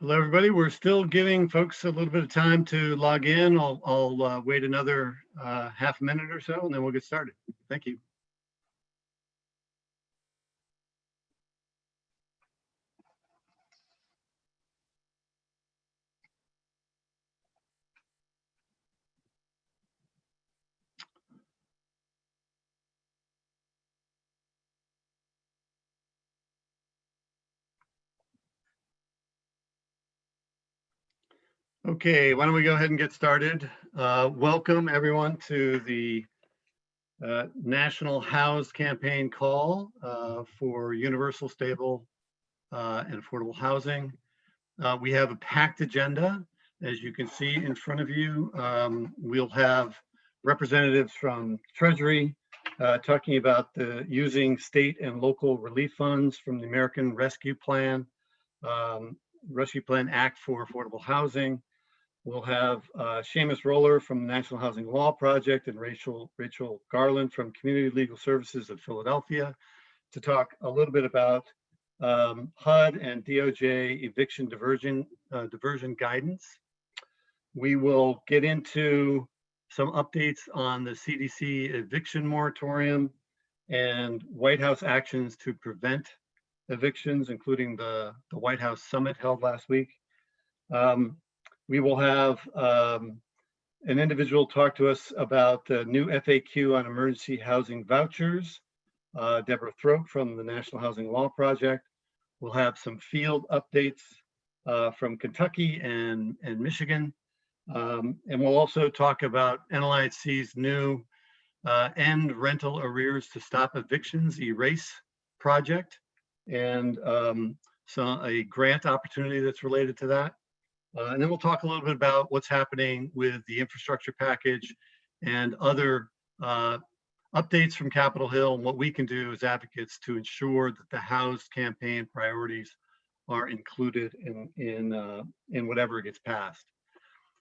Hello, everybody. We're still giving folks a little bit of time to log in. I'll wait another half a minute or so, and then we'll get started. Thank you. Okay, why don't we go ahead and get started. Welcome everyone to the National HoUSed campaign call for universal, stable, and affordable housing. We have a packed agenda. As you can see in front of you, we'll have representatives from Treasury talking about using state and local relief funds from the American Rescue Plan Act for Affordable Housing. We'll have Seamus Roller from the National Housing Law Project and Rachel Garland from Community Legal Services of Philadelphia to talk a little bit about HUD and DOJ eviction diversion guidance. We will get into some updates on the CDC eviction moratorium and White House actions to prevent evictions, including the White House summit held last week. We will have an individual talk to us about the new FAQ on emergency housing vouchers, Deborah Thrope from the National Housing Law Project. We'll have some field updates from Kentucky and Michigan. And we'll also talk about NLIHC's new End Rental Arrears to Stop Evictions Erase project, and a grant opportunity that's related to that. And then we'll talk a little bit about what's happening with the infrastructure package and other updates from Capitol Hill and what we can do as advocates to ensure that the HoUSed campaign priorities are included in whatever gets passed.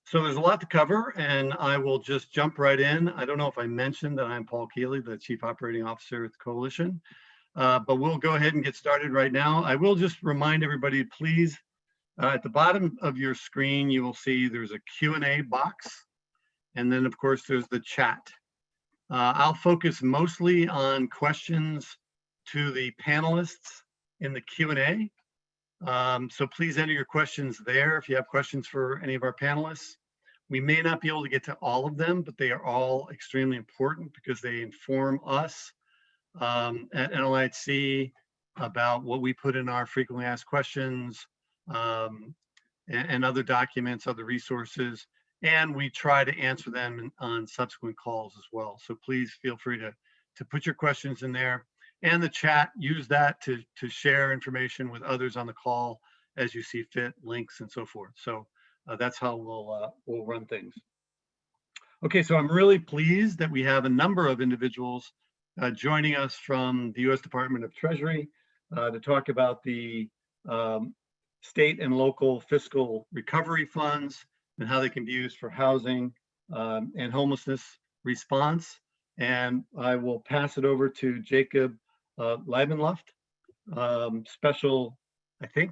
So there's a lot to cover, and I will just jump right in. I don't know if I mentioned that I'm Paul Keeley, the Chief Operating Officer at the Coalition, but we'll go ahead and get started right now. I will just remind everybody, please, at the bottom of your screen, you will see there's a Q&A box, and then of course there's the chat. I'll focus mostly on questions to the panelists in the Q&A. So please enter your questions there if you have questions for any of our panelists. We may not be able to get to all of them, but they are all extremely important because they inform us at NLIHC about what we put in our frequently asked questions, and other documents, other resources, and we try to answer them on subsequent calls as well. So please feel free to put your questions in there, and the chat, use that to share information with others on the call as you see fit, links and so forth. So that's how we'll run things. Okay, so I'm really pleased that we have a number of individuals joining us from the US Department of Treasury to talk about the state and local fiscal recovery funds and how they can be used for housing and homelessness response. And I will pass it over to Jacob Leibenluft, special, I think,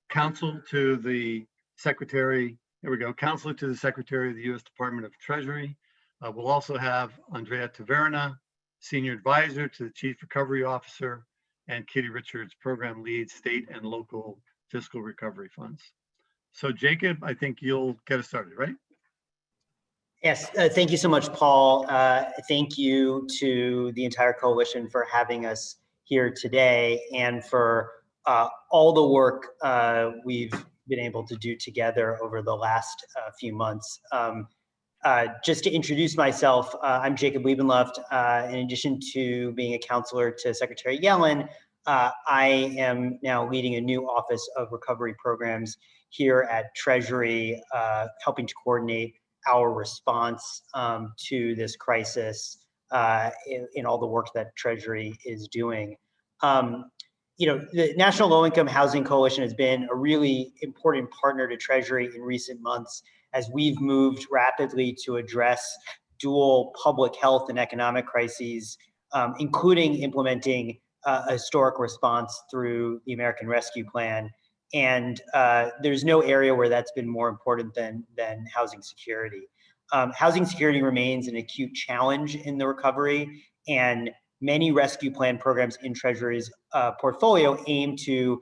counsel to the Secretary, there we go, counselor to the Secretary of the US Department of Treasury. We'll also have Andrea Taverna, senior advisor to the Chief Recovery Officer, and Kitty Richards, program lead, state and local fiscal recovery funds. So Jacob, I think you'll get us started, right? Yes, thank you so much, Paul. Thank you to the entire coalition for having us here today and for all the work we've been able to do together over the last few months. Just to introduce myself, I'm Jacob Liebenluft. In addition to being a counselor to Secretary Yellen, I am now leading a new Office of Recovery Programs here at Treasury, helping to coordinate our response to this crisis in all the work that Treasury is doing. The National Low Income Housing Coalition has been a really important partner to Treasury in recent months as we've moved rapidly to address dual public health and economic crises, including implementing a historic response through the American Rescue Plan. And there's no area where that's been more important than housing security. Housing security remains an acute challenge in the recovery, and many rescue plan programs in Treasury's portfolio aim to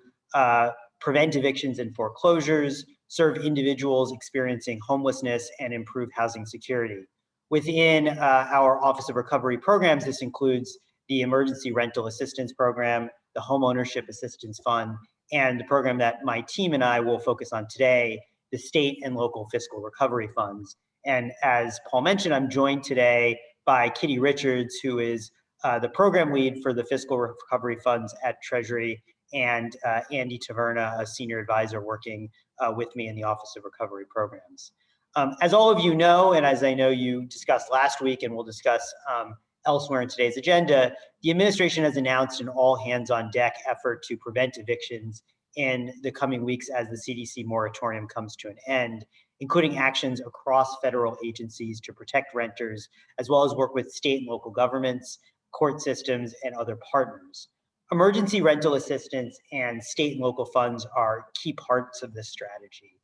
prevent evictions and foreclosures, serve individuals experiencing homelessness, and improve housing security. Within our Office of Recovery Programs, this includes the Emergency Rental Assistance Program, the Home Ownership Assistance Fund, and the program that my team and I will focus on today, the state and local fiscal recovery funds. And as Paul mentioned, I'm joined today by Kitty Richards, who is the program lead for the fiscal recovery funds at Treasury, and Andy Taverna, a senior advisor working with me in the Office of Recovery Programs. As all of you know, and as I know you discussed last week and we'll discuss elsewhere in today's agenda, the administration has announced an all-hands-on-deck effort to prevent evictions in the coming weeks as the CDC moratorium comes to an end, including actions across federal agencies to protect renters, as well as work with state and local governments, court systems, and other partners. Emergency rental assistance and state and local funds are key parts of this strategy.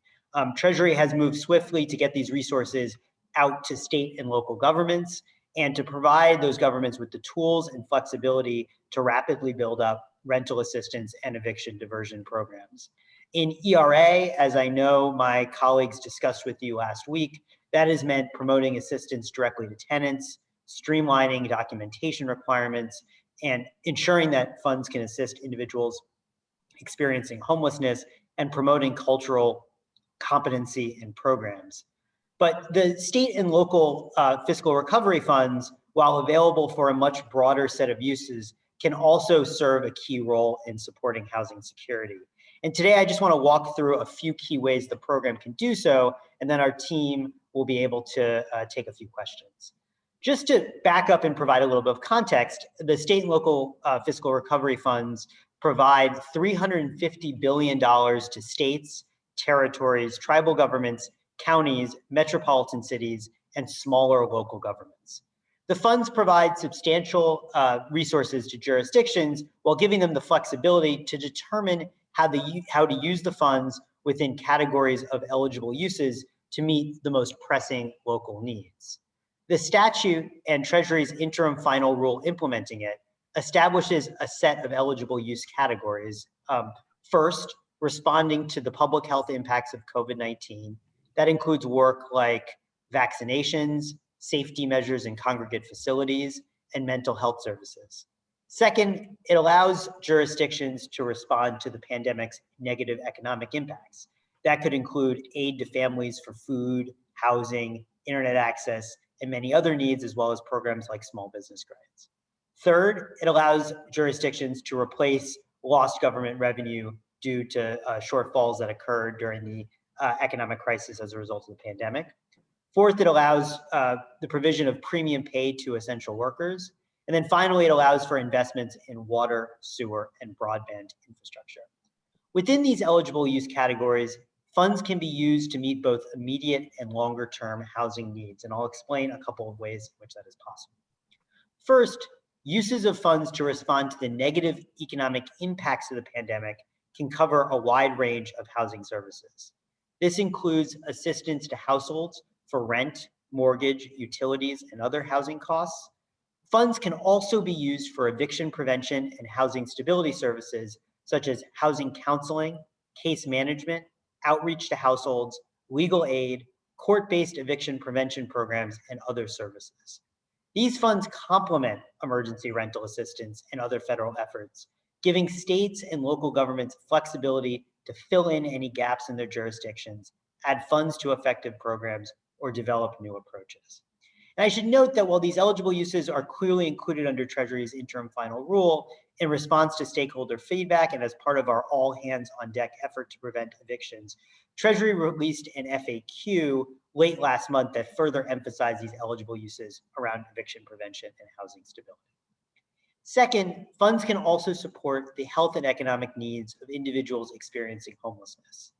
Treasury has moved swiftly to get these resources out to state and local governments and to provide those governments with the tools and flexibility to rapidly build up rental assistance and eviction diversion programs. In ERA, as I know my colleagues discussed with you last week, that has meant promoting assistance directly to tenants, streamlining documentation requirements, and ensuring that funds can assist individuals experiencing homelessness and promoting cultural competency in programs. But the state and local fiscal recovery funds, while available for a much broader set of uses, can also serve a key role in supporting housing security. And today I just want to walk through a few key ways the program can do so, and then our team will be able to take a few questions. Just to back up and provide a little bit of context, the state and local fiscal recovery funds provide $350 billion to states, territories, tribal governments, counties, metropolitan cities, and smaller local governments. The funds provide substantial resources to jurisdictions while giving them the flexibility to determine how to use the funds within categories of eligible uses to meet the most pressing local needs. The statute and Treasury's interim final rule implementing it establishes a set of eligible use categories. First, responding to the public health impacts of COVID-19. That includes work like vaccinations, safety measures in congregate facilities, and mental health services. Second, it allows jurisdictions to respond to the pandemic's negative economic impacts. That could include aid to families for food, housing, internet access, and many other needs, as well as programs like small business grants. Third, it allows jurisdictions to replace lost government revenue due to shortfalls that occurred during the economic crisis as a result of the pandemic. Fourth, it allows the provision of premium pay to essential workers. And then finally, it allows for investments in water, sewer, and broadband infrastructure. Within these eligible use categories, funds can be used to meet both immediate and longer-term housing needs, and I'll explain a couple of ways in which that is possible. First, uses of funds to respond to the negative economic impacts of the pandemic can cover a wide range of housing services. This includes assistance to households for rent, mortgage, utilities, and other housing costs. Funds can also be used for eviction prevention and housing stability services, such as housing counseling, case management, outreach to households, legal aid, court-based eviction prevention programs, and other services. These funds complement emergency rental assistance and other federal efforts, giving states and local governments flexibility to fill in any gaps in their jurisdictions, add funds to effective programs, or develop new approaches. And I should note that while these eligible uses are clearly included under Treasury's interim final rule, in response to stakeholder feedback and as part of our all hands on deck effort to prevent evictions, Treasury released an FAQ late last month that further emphasized these eligible uses around eviction prevention and housing stability. Second, funds can also support the health and economic needs of individuals experiencing homelessness.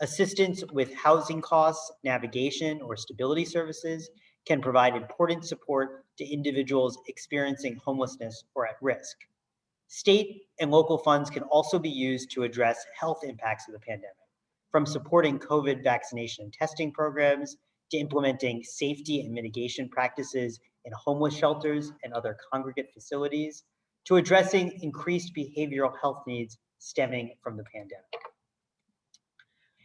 Assistance with housing costs, navigation, or stability services can provide important support to individuals experiencing homelessness or at risk. State and local funds can also be used to address health impacts of the pandemic, from supporting COVID vaccination and testing programs to implementing safety and mitigation practices in homeless shelters and other congregate facilities, to addressing increased behavioral health needs stemming from the pandemic.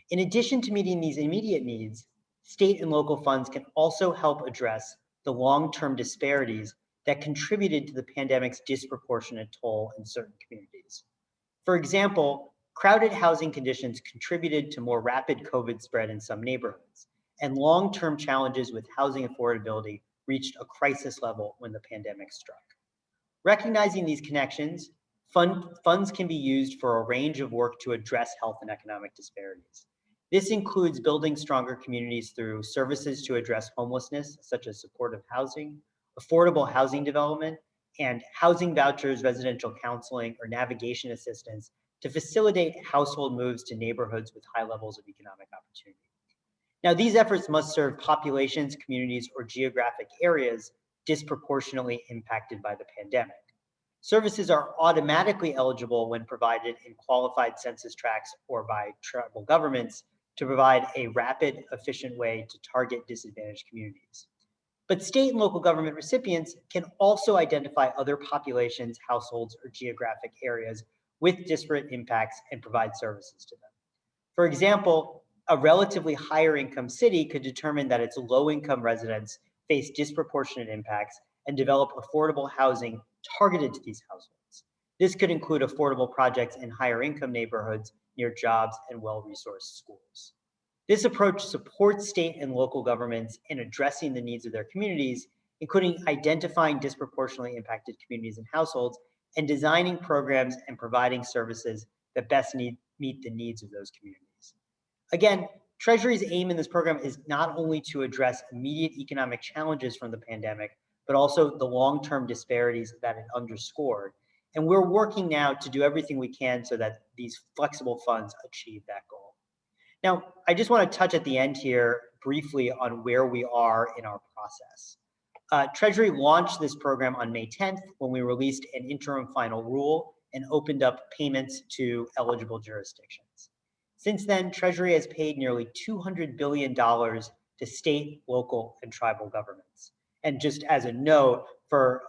In addition to meeting these immediate needs, state and local funds can also help address the long-term disparities that contributed to the pandemic's disproportionate toll in certain communities. For example, crowded housing conditions contributed to more rapid COVID spread in some neighborhoods, and long-term challenges with housing affordability reached a crisis level when the pandemic struck. Recognizing these connections, funds can be used for a range of work to address health and economic disparities. This includes building stronger communities through services to address homelessness, such as supportive housing, affordable housing development, and housing vouchers, residential counseling, or navigation assistance to facilitate household moves to neighborhoods with high levels of economic opportunity. Now, these efforts must serve populations, communities, or geographic areas disproportionately impacted by the pandemic. Services are automatically eligible when provided in qualified census tracts or by tribal governments to provide a rapid, efficient way to target disadvantaged communities. But state and local government recipients can also identify other populations, households, or geographic areas with disparate impacts and provide services to them. For example, a relatively higher income city could determine that its low-income residents face disproportionate impacts and develop affordable housing targeted to these households. This could include affordable projects in higher income neighborhoods near jobs and well-resourced schools. This approach supports state and local governments in addressing the needs of their communities, including identifying disproportionately impacted communities and households and designing programs and providing services that best meet the needs of those communities. Again, Treasury's aim in this program is not only to address immediate economic challenges from the pandemic, but also the long-term disparities that it underscored. And we're working now to do everything we can so that these flexible funds achieve that goal. Now, I just want to touch at the end here briefly on where we are in our process. Treasury launched this program on May 10th when we released an interim final rule and opened up payments to eligible jurisdictions. Since then, Treasury has paid nearly $200 billion to state, local, and tribal governments. And just as a note, for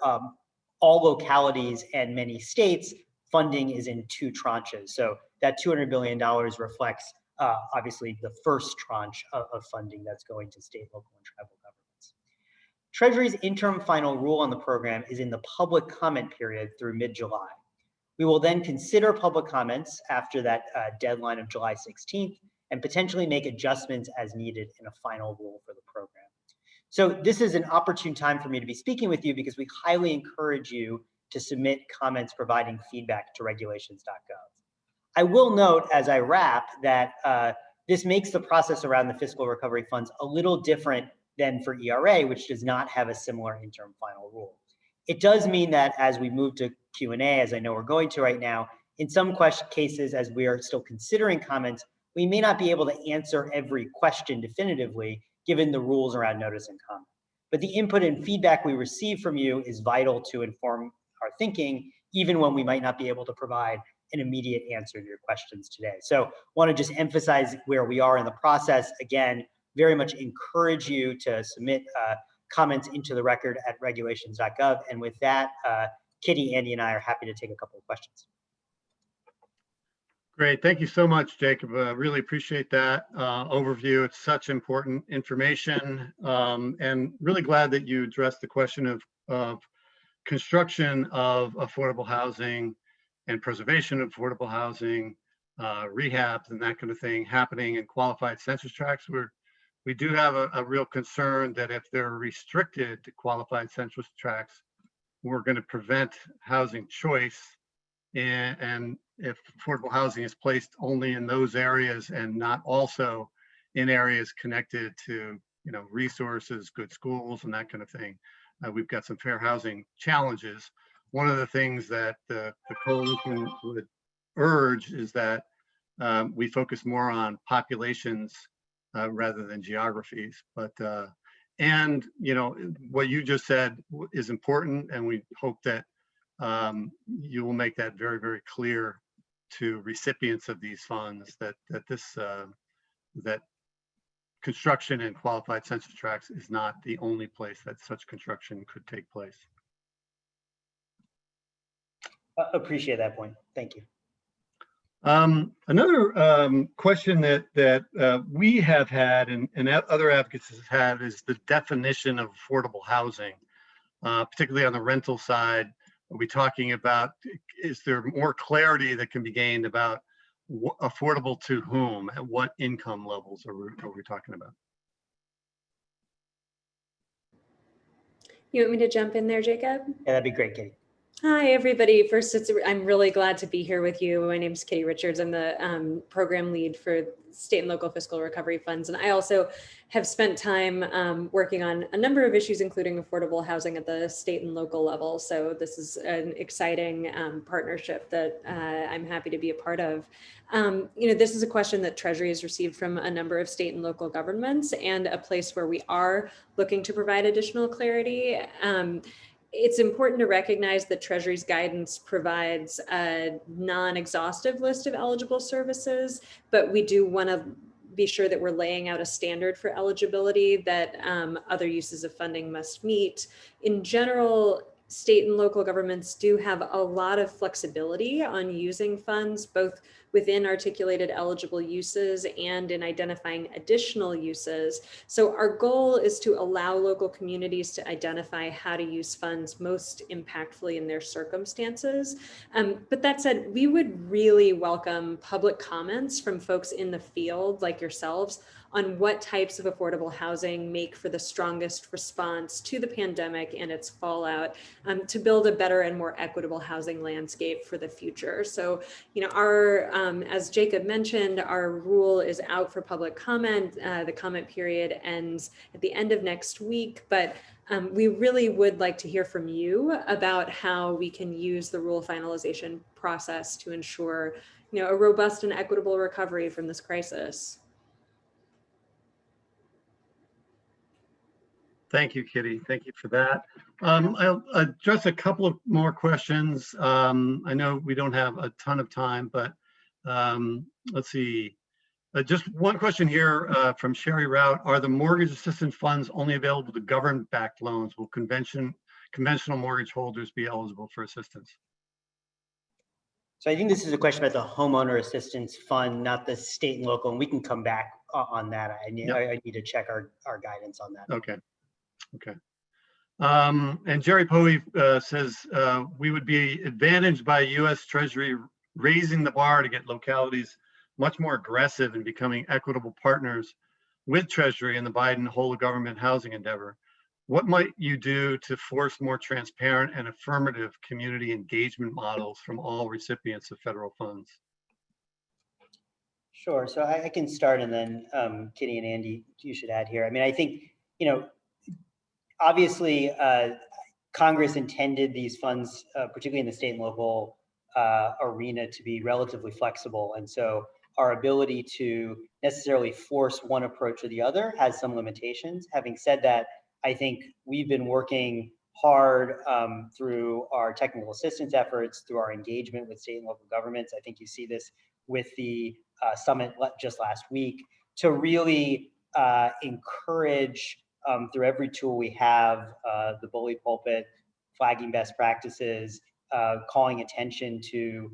all localities and many states, funding is in 2 tranches. So that $200 billion reflects obviously the first tranche of funding that's going to state, local, and tribal governments. Treasury's interim final rule on the program is in the public comment period through mid-July. We will then consider public comments after that deadline of July 16th and potentially make adjustments as needed in a final rule for the program. So this is an opportune time for me to be speaking with you because we highly encourage you to submit comments providing feedback to regulations.gov. I will note as I wrap that this makes the process around the fiscal recovery funds a little different than for ERA, which does not have a similar interim final rule. It does mean that as we move to Q&A, as I know we're going to right now, in some cases, as we are still considering comments, we may not be able to answer every question definitively, given the rules around notice and comment. But the input and feedback we receive from you is vital to inform our thinking, even when we might not be able to provide an immediate answer to your questions today. So want to just emphasize where we are in the process. Again, very much encourage you to submit comments into the record at regulations.gov. And with that, Kitty, Andy, and I are happy to take a couple of questions. Great. Thank you so much, Jacob. Really appreciate that overview. It's such important information, and really glad that you addressed the question of of construction of affordable housing and preservation of affordable housing, rehabs and that kind of thing happening in qualified census tracts. We do have a real concern that if they're restricted to qualified census tracts, we're going to prevent housing choice. And if affordable housing is placed only in those areas and not also in areas connected to, resources, good schools and that kind of thing, we've got some fair housing challenges. One of the things that the coalition would urge is that we focus more on populations rather than geographies. But and what you just said is important, and we hope that you will make that very, very clear to recipients of these funds that that construction in qualified census tracts is not the only place that such construction could take place. Appreciate that point. Thank you. Another question that we have had and other advocates have had is the definition of affordable housing, particularly on the rental side. Are we talking about, is there more clarity that can be gained about affordable to whom, at what income levels are we talking about? You want me to jump in there, Jacob? Yeah, that'd be great, Katie. Hi, everybody. First, I'm really glad to be here with you. My name is Kitty Richards. I'm the program lead for state and local fiscal recovery funds. And I also have spent time working on a number of issues, including affordable housing at the state and local level. So this is an exciting partnership that I'm happy to be a part of. This is a question that Treasury has received from a number of state and local governments, and a place where we are looking to provide additional clarity. It's important to recognize that Treasury's guidance provides a non-exhaustive list of eligible services, but we do want to be sure that we're laying out a standard for eligibility that other uses of funding must meet. In general, state and local governments do have a lot of flexibility on using funds, both within articulated eligible uses and in identifying additional uses. So our goal is to allow local communities to identify how to use funds most impactfully in their circumstances. But that said, we would really welcome public comments from folks in the field like yourselves on what types of affordable housing make for the strongest response to the pandemic and its fallout, to build a better and more equitable housing landscape for the future. So, as Jacob mentioned, our rule is out for public comment. The comment period ends at the end of next week, but we really would like to hear from you about how we can use the rule finalization process to ensure, a robust and equitable recovery from this crisis. Thank you, Kitty. Thank you for that. I'll address a couple of more questions. I know we don't have a ton of time, but let's see. Just one question here from Sherry Rout. Are the mortgage assistance funds only available to government-backed loans? Will conventional mortgage holders be eligible for assistance? So I think this is a question about the homeowner assistance fund, not the state and local, and we can come back on that. I need to check our guidance on that. Okay. And Jerry Poe says we would be advantaged by US Treasury raising the bar to get localities much more aggressive in becoming equitable partners with Treasury in the Biden whole of government housing endeavor. What might you do to force more transparent and affirmative community engagement models from all recipients of federal funds? Sure. So I can start, and then Kitty and Andy, you should add here. I mean, I think, obviously, Congress intended these funds, particularly in the state and local arena, to be relatively flexible. And so our ability to necessarily force one approach or the other has some limitations. Having said that, I think we've been working hard through our technical assistance efforts, through our engagement with state and local governments. I think you see this with the summit just last week, to really encourage through every tool we have, the bully pulpit, flagging best practices, calling attention to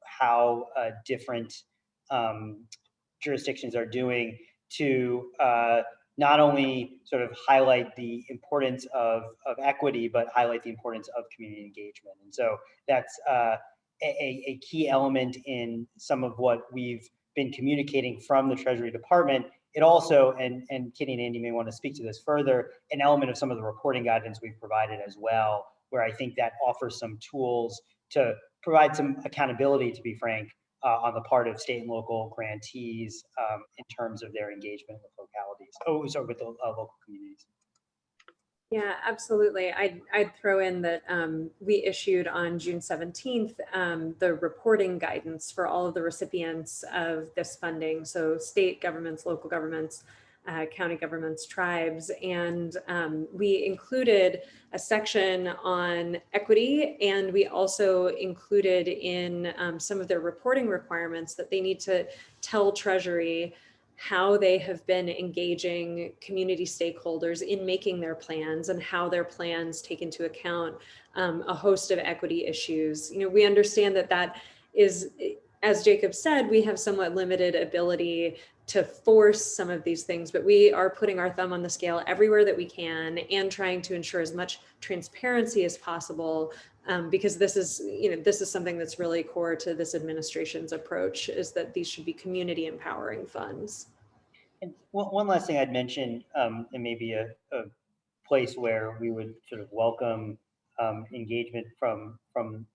how different jurisdictions are doing, to not only sort of highlight the importance of equity, but highlight the importance of community engagement. And so that's a key element in some of what we've been communicating from the Treasury Department. It also, and Kitty and Andy may want to speak to this further, an element of some of the reporting guidance we've provided as well, where I think that offers some tools to provide some accountability, to be frank, on the part of state and local grantees in terms of their engagement with localities, with the local communities. Yeah, absolutely. I'd throw in that we issued on June 17th the reporting guidance for all of the recipients of this funding. So state governments, local governments, county governments, tribes, and we included a section on equity, and we also included in some of their reporting requirements that they need to tell Treasury how they have been engaging community stakeholders in making their plans and how their plans take into account a host of equity issues. You know, we understand that that is, as Jacob said, we have somewhat limited ability to force some of these things, but we are putting our thumb on the scale everywhere that we can and trying to ensure as much transparency as possible, because this is, you know, this is something that's really core to this administration's approach, is that these should be community empowering funds. And one last thing I'd mention, and maybe a place where we would sort of welcome engagement from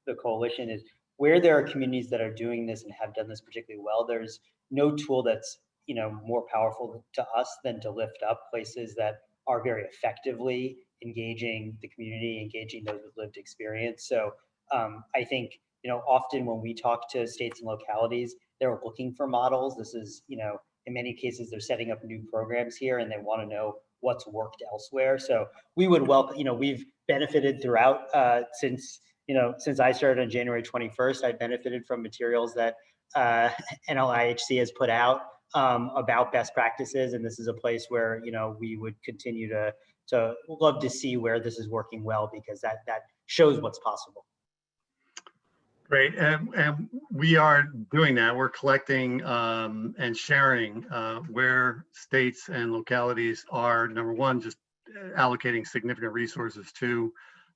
the coalition, is where there are communities that are doing this and have done this particularly well. There's no tool that's, you know, more powerful to us than to lift up places that are very effectively engaging the community, engaging those with lived experience. So I think, you know, often when we talk to states and localities, they're looking for models. This is, you know, in many cases, they're setting up new programs here and they want to know what's worked elsewhere. So we would welcome, you know, we've benefited throughout since I started on January 21st, I benefited from materials that NLIHC has put out about best practices. And this is a place where, you know, we would continue to love to see where this is working well, because that shows what's possible. Great, and we are doing that. We're collecting and sharing where states and localities are, number one, just allocating significant resources to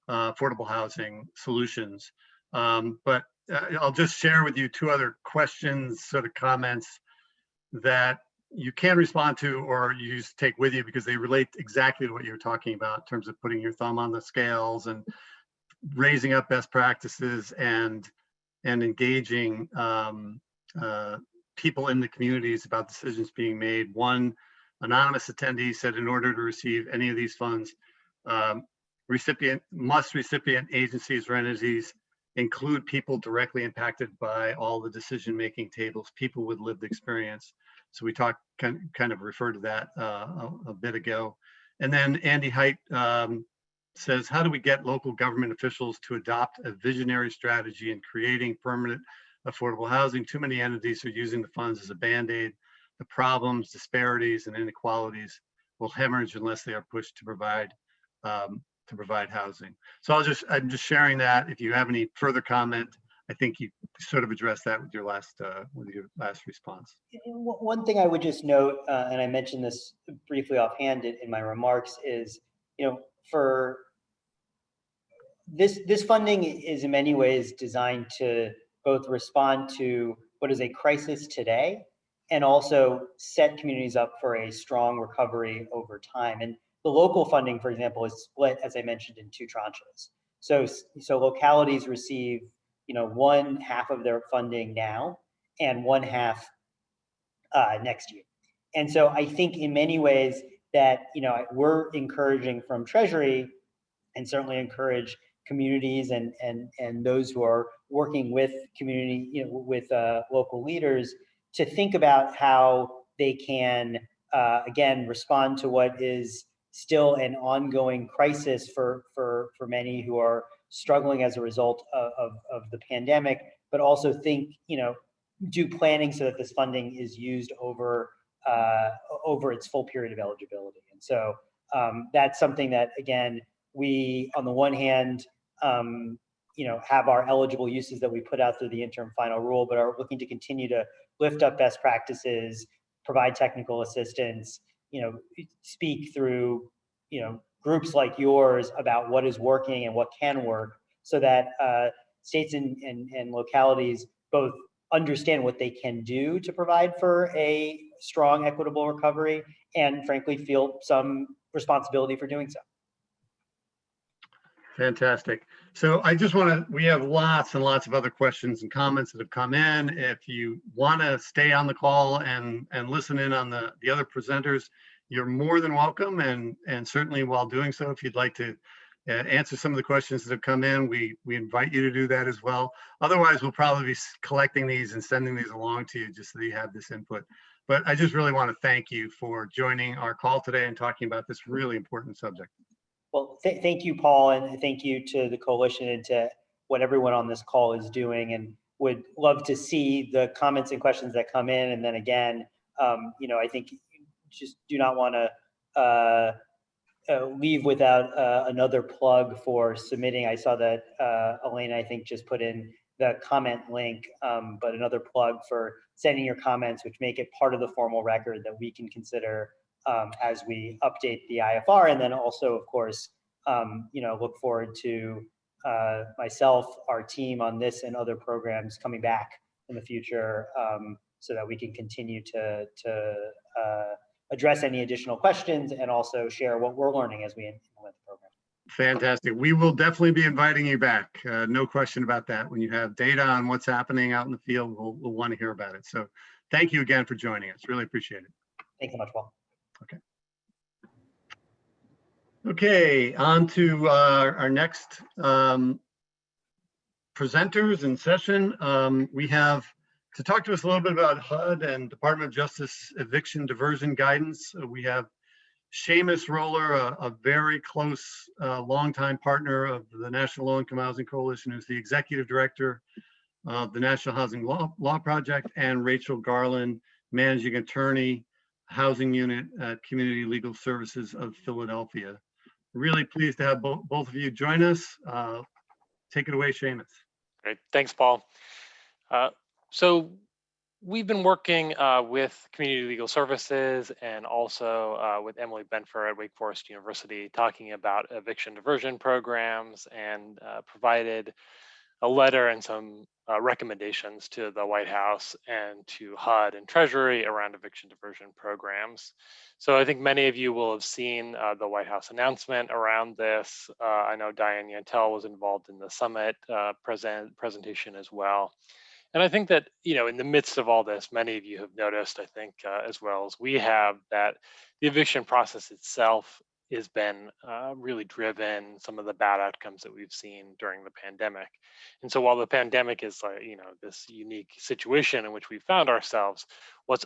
affordable housing solutions. But I'll just share with you two other questions, sort of comments that you can respond to or you just take with you, because they relate exactly to what you're talking about in terms of putting your thumb on the scales and raising up best practices and engaging people in the communities about decisions being made. One anonymous attendee said, in order to receive any of these funds, recipient agencies or entities include people directly impacted by all the decision-making tables, people with lived experience. So we talked, kind of referred to that a bit ago. And then Andy Height says, how do we get local government officials to adopt a visionary strategy in creating permanent affordable housing? Too many entities are using the funds as a band-aid. The problems, disparities, and inequalities will hemorrhage unless they are pushed to provide housing. So I'm just sharing that. If you have any further comment, I think you sort of addressed that with your last response. One thing I would just note, and I mentioned this briefly offhand in my remarks, is, you know, for this funding is in many ways designed to both respond to what is a crisis today and also set communities up for a strong recovery over time. And the local funding, for example, is split, as I mentioned, in two tranches. So localities receive, you know, 1/2 of their funding now and 1/2 next year. And so I think in many ways that, you know, we're encouraging from Treasury, and certainly encourage communities and those who are working with community, you know, with local leaders, to think about how they can, again, respond to what is still an ongoing crisis for many who are struggling as a result of the pandemic, but also think, you know, do planning so that this funding is used over its full period of eligibility. And so that's something that, again, we, on the one hand, you know, have our eligible uses that we put out through the interim final rule, but are looking to continue to lift up best practices, provide technical assistance, speak through, groups like yours about what is working and what can work, so that states and localities both understand what they can do to provide for a strong, equitable recovery, and frankly, feel some responsibility for doing so. Fantastic. So I just we have lots and lots of other questions and comments that have come in. If you want to stay on the call and listen in on the other presenters, you're more than welcome. And certainly while doing so, if you'd like to answer some of the questions that have come in, we invite you to do that as well. Otherwise, we'll probably be collecting these and sending these along to you just so that you have this input. But I just really want to thank you for joining our call today and talking about this really important subject. Well, thank you, Paul, and thank you to the coalition and to what everyone on this call is doing, and would love to see the comments and questions that come in. And then again, I think you just do not want to leave without another plug for submitting. I saw that Elena, I think, just put in the comment link, but another plug for sending your comments, which make it part of the formal record that we can consider as we update the IFR. And then also, of course, look forward to myself, our team on this and other programs coming back in the future, so that we can continue to address any additional questions and also share what we're learning as we implement the program. Fantastic. We will definitely be inviting you back. No question about that. When you have data on what's happening out in the field, we'll want to hear about it. So thank you again for joining us. Really appreciate it. Thanks so much, Paul. Okay. Okay, on to our next presenters in session. We have to talk to us a little bit about HUD and Department of Justice eviction diversion guidance. We have Seamus Roller, a very close, longtime partner of the National Low Income Housing Coalition, who's the executive director of the National Housing Law Project, and Rachel Garland, managing attorney, housing unit at Community Legal Services of Philadelphia. Really pleased to have both of you join us. Take it away, Seamus. Great, thanks, Paul. So we've been working with Community Legal Services and also with Emily Benfer at Wake Forest University, talking about eviction diversion programs, and provided a letter and some recommendations to the White House and to HUD and Treasury around eviction diversion programs. So I think many of you will have seen the White House announcement around this. I know Diane Yantel was involved in the summit presentation as well. And I think that, in the midst of all this, many of you have noticed, I think, as well as we have, that the eviction process itself has been really driven some of the bad outcomes that we've seen during the pandemic. And so while the pandemic is this unique situation in which we found ourselves, what's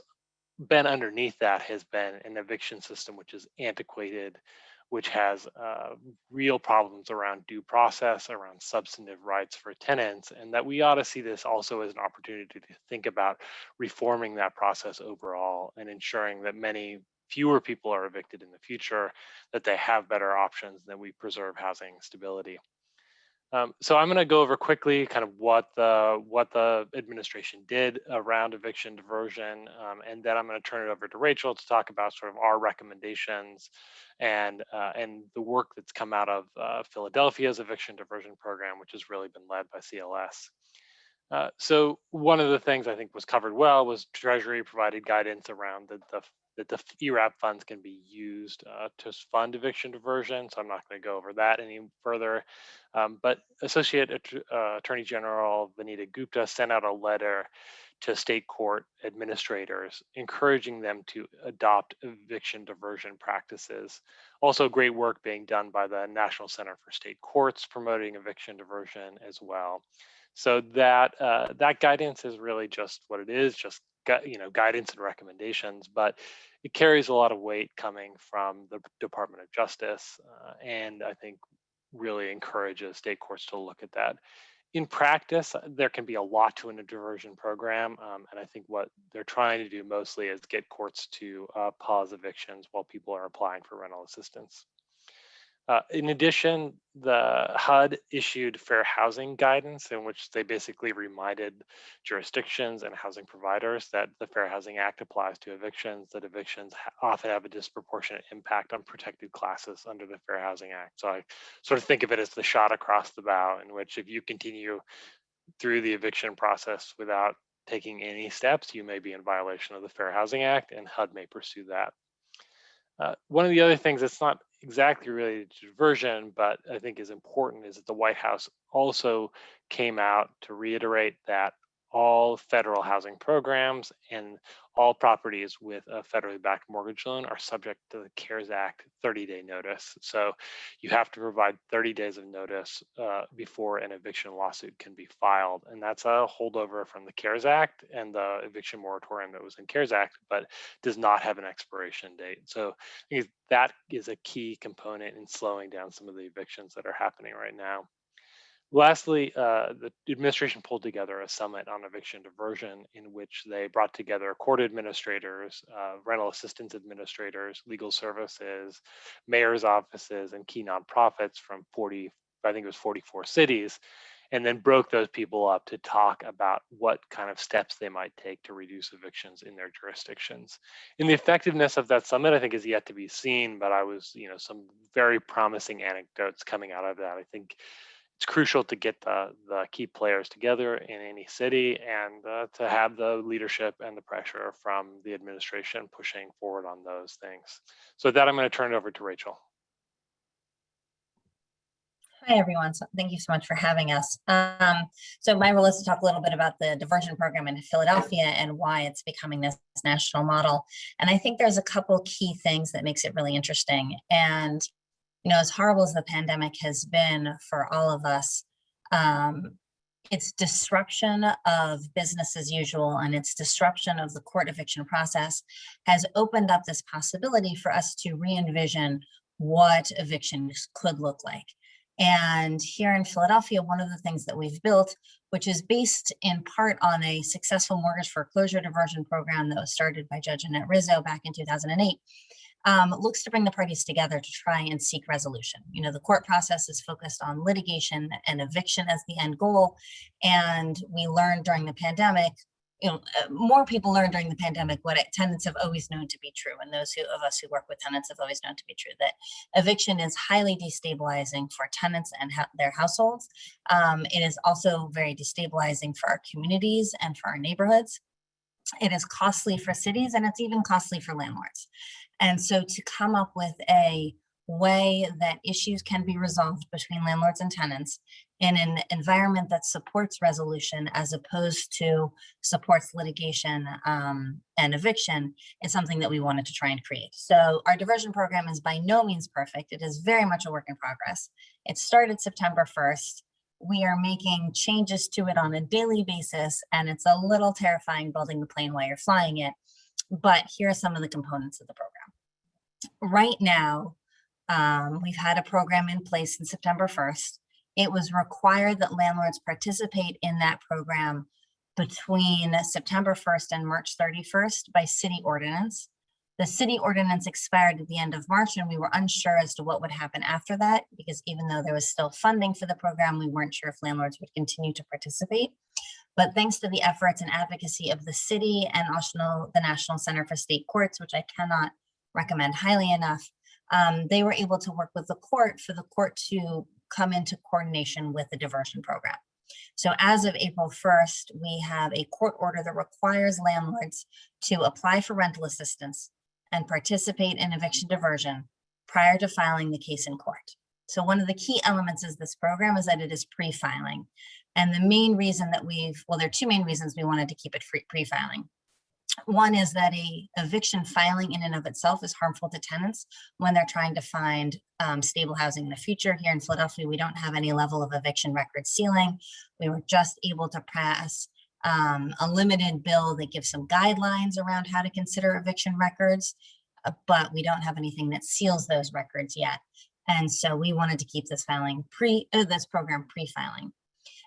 been underneath that has been an eviction system which is antiquated, which has real problems around due process, around substantive rights for tenants, and that we ought to see this also as an opportunity to think about reforming that process overall and ensuring that fewer people are evicted in the future, that they have better options, that we preserve housing stability. So I'm going to go over quickly kind of what the administration did around eviction diversion, and then I'm going to turn it over to Rachel to talk about sort of our recommendations and the work that's come out of Philadelphia's eviction diversion program, which has really been led by CLS. So one of the things I think was covered well was Treasury provided guidance around that the ERAP funds can be used to fund eviction diversion. So I'm not going to go over that any further. But Associate Attorney General Vanita Gupta sent out a letter to state court administrators, encouraging them to adopt eviction diversion practices. Also, great work being done by the National Center for State Courts promoting eviction diversion as well. So that guidance is really just what it is, just guidance and recommendations, but it carries a lot of weight coming from the Department of Justice, and I think really encourages state courts to look at that. In practice, there can be a lot to a diversion program, and I think what they're trying to do mostly is get courts to pause evictions while people are applying for rental assistance. In addition, the HUD issued fair housing guidance in which they basically reminded jurisdictions and housing providers that the Fair Housing Act applies to evictions, that evictions often have a disproportionate impact on protected classes under the Fair Housing Act. So I sort of think of it as the shot across the bow, in which if you continue through the eviction process without taking any steps, you may be in violation of the Fair Housing Act, and HUD may pursue that. One of the other things that's not exactly related to diversion, but I think is important, is that the White House also came out to reiterate that all federal housing programs and all properties with a federally backed mortgage loan are subject to the CARES Act 30-day notice. So you have to provide 30 days of notice before an eviction lawsuit can be filed. And that's a holdover from the CARES Act and the eviction moratorium that was in CARES Act, but does not have an expiration date. So I think that is a key component in slowing down some of the evictions that are happening right now. Lastly, the administration pulled together a summit on eviction diversion in which they brought together court administrators, rental assistance administrators, legal services, mayor's offices, and key nonprofits from 44 cities, and then broke those people up to talk about what kind of steps they might take to reduce evictions in their jurisdictions. And the effectiveness of that summit, I think, is yet to be seen, but I was, some very promising anecdotes coming out of that. I think it's crucial to get the key players together in any city and to have the leadership and the pressure from the administration pushing forward on those things. So with that, I'm going to turn it over to Rachel. Hi, everyone. So thank you so much for having us. So my role is to talk a little bit about the diversion program in Philadelphia and why it's becoming this national model. And I think there's a couple key things that makes it really interesting. And as horrible as the pandemic has been for all of us, its disruption of business as usual and its disruption of the court eviction process has opened up this possibility for us to re-envision what evictions could look like. And here in Philadelphia, one of the things that we've built, which is based in part on a successful mortgage foreclosure diversion program that was started by Judge Annette Rizzo back in 2008, looks to bring the parties together to try and seek resolution. The court process is focused on litigation and eviction as the end goal. And we learned during the pandemic, more people learned during the pandemic what tenants have always known to be true. And those of us who work with tenants have always known to be true, that eviction is highly destabilizing for tenants and their households. It is also very destabilizing for our communities and for our neighborhoods. It is costly for cities, and it's even costly for landlords. And so to come up with a way that issues can be resolved between landlords and tenants in an environment that supports resolution as opposed to supports litigation and eviction is something that we wanted to try and create. So our diversion program is by no means perfect. It is very much a work in progress. It started September 1st. We are making changes to it on a daily basis, and it's a little terrifying building the plane while you're flying it. But here are some of the components of the program. Right now, we've had a program in place since September 1st. It was required that landlords participate in that program between September 1st and March 31st by city ordinance. The city ordinance expired at the end of March, and we were unsure as to what would happen after that, because even though there was still funding for the program, we weren't sure if landlords would continue to participate. But thanks to the efforts and advocacy of the city and also the National Center for State Courts, which I cannot recommend highly enough, they were able to work with the court for the court to come into coordination with the diversion program. So as of April 1st, we have a court order that requires landlords to apply for rental assistance and participate in eviction diversion prior to filing the case in court. So one of the key elements of this program is that it is pre-filing. And the main reason that there are two main reasons we wanted to keep it pre-filing. One is that a eviction filing in and of itself is harmful to tenants when they're trying to find stable housing in the future. Here in Philadelphia, we don't have any level of eviction record ceiling. We were just able to pass a limited bill that gives some guidelines around how to consider eviction records, but we don't have anything that seals those records yet. And so we wanted to keep this program pre-filing.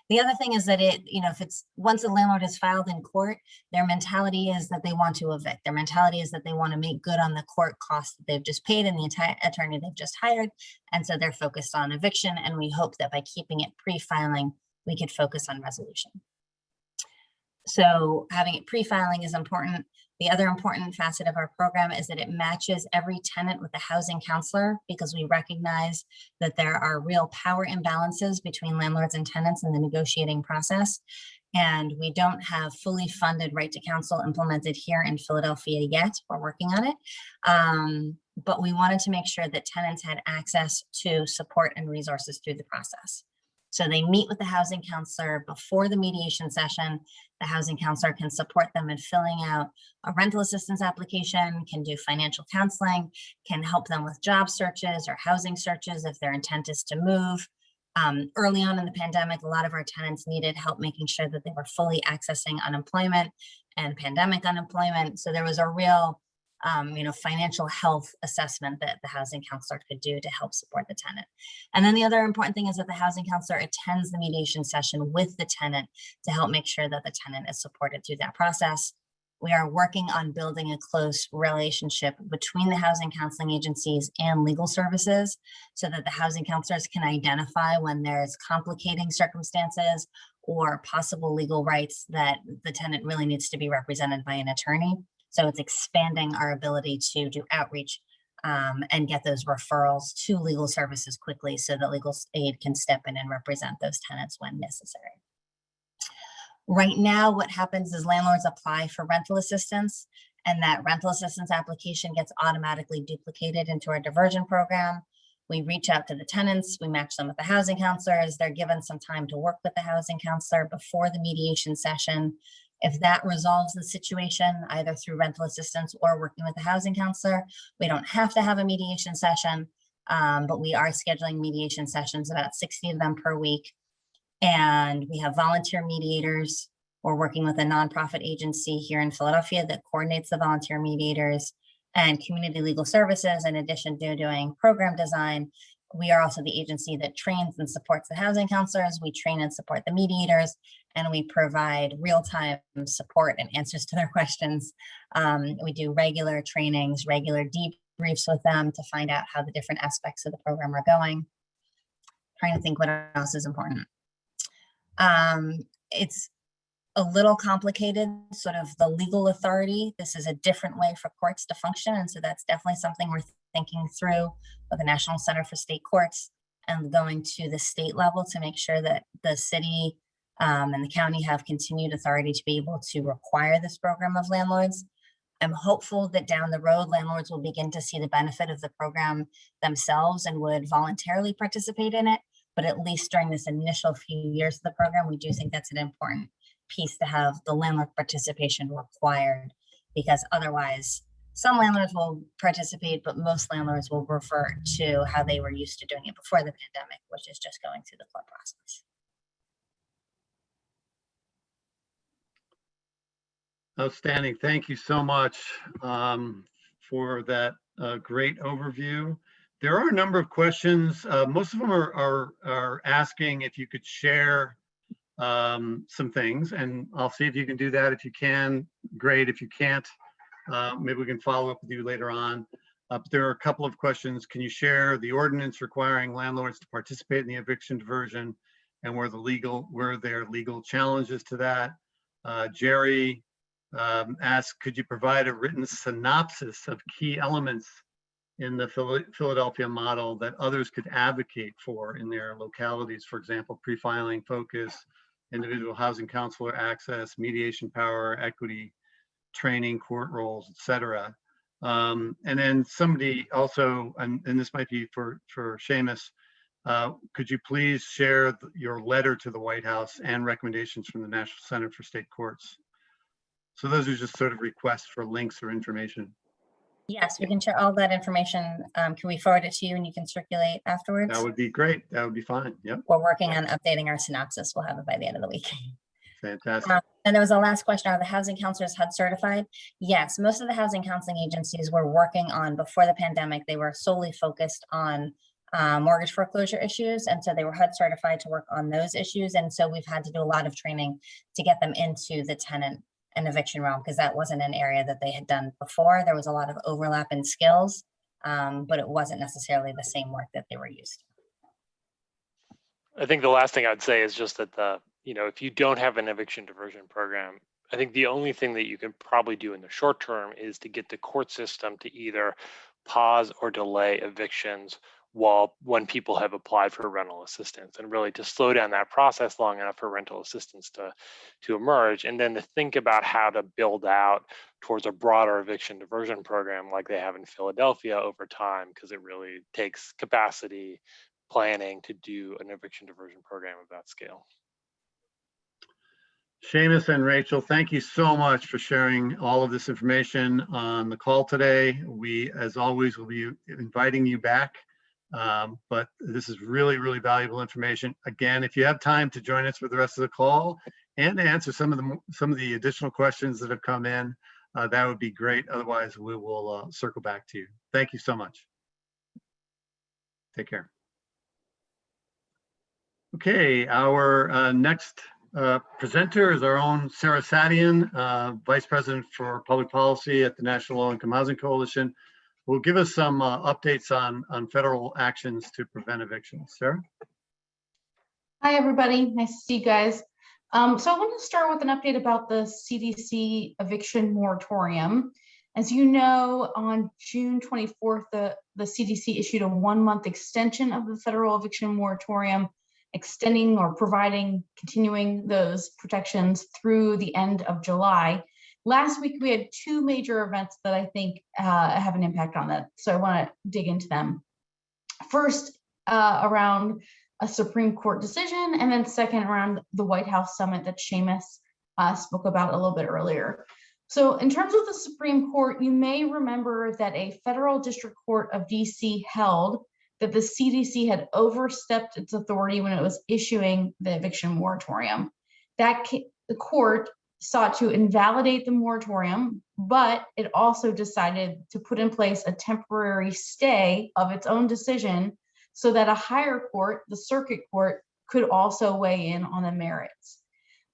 The other thing is that if it's once a landlord is filed in court, their mentality is that they want to evict. Their mentality is that they want to make good on the court costs that they've just paid and the attorney they've just hired. And so they're focused on eviction. And we hope that by keeping it pre-filing, we could focus on resolution. So having it pre-filing is important. The other important facet of our program is that it matches every tenant with a housing counselor, because we recognize that there are real power imbalances between landlords and tenants in the negotiating process. And we don't have fully funded right to counsel implemented here in Philadelphia yet. We're working on it. But we wanted to make sure that tenants had access to support and resources through the process. So they meet with the housing counselor before the mediation session. The housing counselor can support them in filling out a rental assistance application, can do financial counseling, can help them with job searches or housing searches if their intent is to move. Early on in the pandemic, a lot of our tenants needed help making sure that they were fully accessing unemployment and pandemic unemployment. So there was a real financial health assessment that the housing counselor could do to help support the tenant. And then the other important thing is that the housing counselor attends the mediation session with the tenant to help make sure that the tenant is supported through that process. We are working on building a close relationship between the housing counseling agencies and legal services so that the housing counselors can identify when there's complicating circumstances or possible legal rights that the tenant really needs to be represented by an attorney. So it's expanding our ability to do outreach and get those referrals to legal services quickly so that legal aid can step in and represent those tenants when necessary. Right now, what happens is landlords apply for rental assistance, and that rental assistance application gets automatically duplicated into our diversion program. We reach out to the tenants, we match them with the housing counselors. They're given some time to work with the housing counselor before the mediation session. If that resolves the situation, either through rental assistance or working with the housing counselor, we don't have to have a mediation session, but we are scheduling mediation sessions, about 60 of them per week. And we have volunteer mediators. We're working with a nonprofit agency here in Philadelphia that coordinates the volunteer mediators, and community legal services. In addition to doing program design, we are also the agency that trains and supports the housing counselors. We train and support the mediators, and we provide real-time support and answers to their questions. We do regular trainings, regular debriefs with them to find out how the different aspects of the program are going. Trying to think what else is important. It's a little complicated, sort of the legal authority. This is a different way for courts to function. And so that's definitely something we're thinking through with the National Center for State Courts and going to the state level to make sure that the city and the county have continued authority to be able to require this program of landlords. I'm hopeful that down the road, landlords will begin to see the benefit of the program themselves and would voluntarily participate in it. But at least during this initial few years of the program, we do think that's an important piece to have the landlord participation required, because otherwise some landlords will participate, but most landlords will revert to how they were used to doing it before the pandemic, which is just going through the court process. Outstanding. Thank you so much for that great overview. There are a number of questions. Most of them are asking if you could share some things, and I'll see if you can do that. If you can, great. If you can't, maybe we can follow up with you later on. But there are a couple of questions. Can you share the ordinance requiring landlords to participate in the eviction diversion, and were there legal challenges to that? Jerry asked, could you provide a written synopsis of key elements in the Philadelphia model that others could advocate for in their localities? For example, pre-filing focus, individual housing counselor access, mediation power, equity, training, court roles, etc. And then somebody also, and this might be for Seamus, could you please share your letter to the White House and recommendations from the National Center for State Courts? So those are just sort of requests for links or information. Yes, we can share all that information. Can we forward it to you and you can circulate afterwards? That would be great. That would be fine. Yep. We're working on updating our synopsis. We'll have it by the end of the week. Fantastic. And there was a last question, are the housing counselors HUD certified? Yes, most of the housing counseling agencies were working on, before the pandemic, they were solely focused on mortgage foreclosure issues. And so they were HUD certified to work on those issues. And so we've had to do a lot of training to get them into the tenant and eviction realm, because that wasn't an area that they had done before. There was a lot of overlap in skills, but it wasn't necessarily the same work that they were used to. I think the last thing I'd say is just that if you don't have an eviction diversion program, I think the only thing that you can probably do in the short term is to get the court system to either pause or delay evictions when people have applied for rental assistance, and really to slow down that process long enough for rental assistance to emerge, and then to think about how to build out towards a broader eviction diversion program like they have in Philadelphia over time, because it really takes capacity planning to do an eviction diversion program of that scale. Seamus and Rachel, thank you so much for sharing all of this information on the call today. We, as always, will be inviting you back, but this is really, really valuable information. Again, if you have time to join us for the rest of the call and to answer some of the additional questions that have come in, that would be great. Otherwise, we will circle back to you. Thank you so much. Take care. Okay, our next presenter is our own Sarah Sadian, Vice President for Public Policy at the National Low Income Housing Coalition, who will give us some updates on federal actions to prevent evictions. Sarah? Hi, everybody. Nice to see you guys. So I want to start with an update about the CDC eviction moratorium. As you know, on June 24th, the CDC issued a 1-month extension of the federal eviction moratorium, extending or continuing those protections through the end of July. Last week, we had 2 major events that I think have an impact on that. So I want to dig into them. First, around a Supreme Court decision, and then second, around the White House summit that Seamus spoke about a little bit earlier. So in terms of the Supreme Court, you may remember that a federal district court of DC held that the CDC had overstepped its authority when it was issuing the eviction moratorium. The court sought to invalidate the moratorium, but it also decided to put in place a temporary stay of its own decision so that a higher court, the circuit court, could also weigh in on the merits.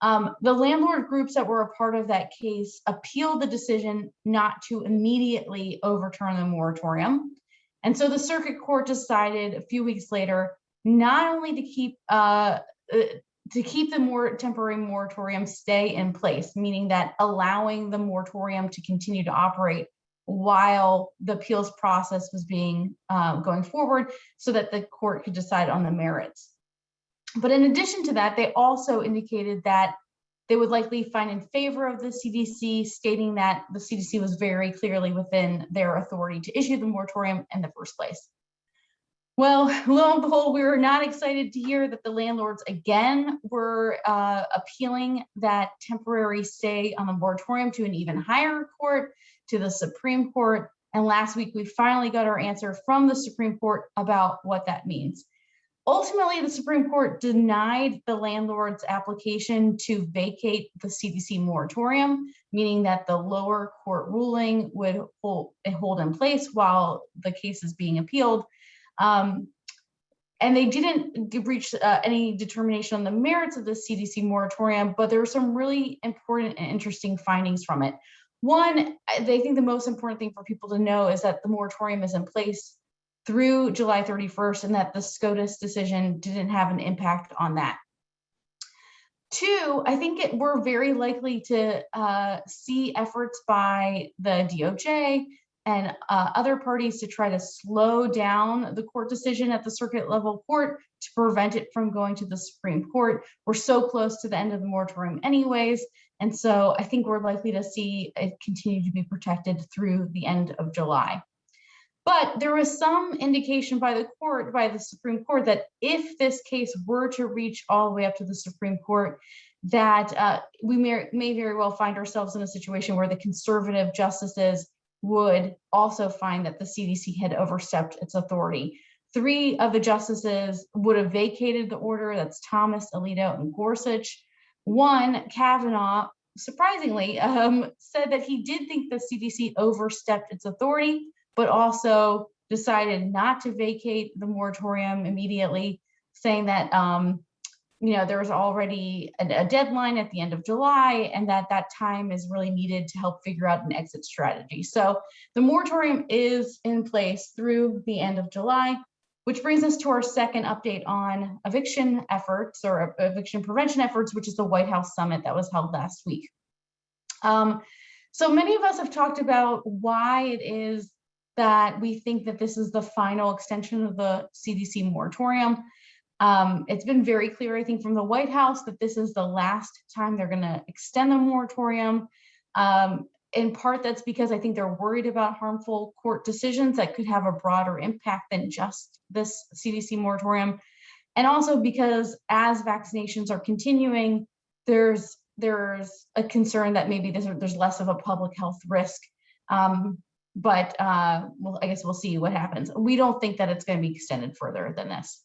The landlord groups that were a part of that case appealed the decision not to immediately overturn the moratorium. And so the circuit court decided a few weeks later not only to keep the temporary moratorium stay in place, meaning that allowing the moratorium to continue to operate while the appeals process was going forward, so that the court could decide on the merits. But in addition to that, they also indicated that they would likely find in favor of the CDC, stating that the CDC was very clearly within their authority to issue the moratorium in the first place. Well, lo and behold, we were not excited to hear that the landlords again were appealing that temporary stay on the moratorium to an even higher court, to the Supreme Court. And last week, we finally got our answer from the Supreme Court about what that means. Ultimately, the Supreme Court denied the landlord's application to vacate the CDC moratorium, meaning that the lower court ruling would hold in place while the case is being appealed. And they didn't reach any determination on the merits of the CDC moratorium, but there were some really important and interesting findings from it. One, they think the most important thing for people to know is that the moratorium is in place through July 31st, and that the SCOTUS decision didn't have an impact on that. 2, I think we're very likely to see efforts by the DOJ and other parties to try to slow down the court decision at the circuit level court to prevent it from going to the Supreme Court. We're so close to the end of the moratorium anyways, and so I think we're likely to see it continue to be protected through the end of July. But there was some indication by the Supreme Court, that if this case were to reach all the way up to the Supreme Court, that we may very well find ourselves in a situation where the conservative justices would also find that the CDC had overstepped its authority. 3 of the justices would have vacated the order. That's Thomas, Alito, and Gorsuch. 1, Kavanaugh, surprisingly, said that he did think the CDC overstepped its authority, but also decided not to vacate the moratorium immediately, saying that there was already a deadline at the end of July, and that time is really needed to help figure out an exit strategy. So the moratorium is in place through the end of July, which brings us to our second update on eviction efforts or eviction prevention efforts, which is the White House Summit that was held last week. So many of us have talked about why it is that we think that this is the final extension of the CDC moratorium. It's been very clear, I think, from the White House that this is the last time they're going to extend the moratorium. In part, that's because I think they're worried about harmful court decisions that could have a broader impact than just this CDC moratorium. And also because as vaccinations are continuing, there's a concern that maybe there's less of a public health risk. But I guess we'll see what happens. We don't think that it's going to be extended further than this.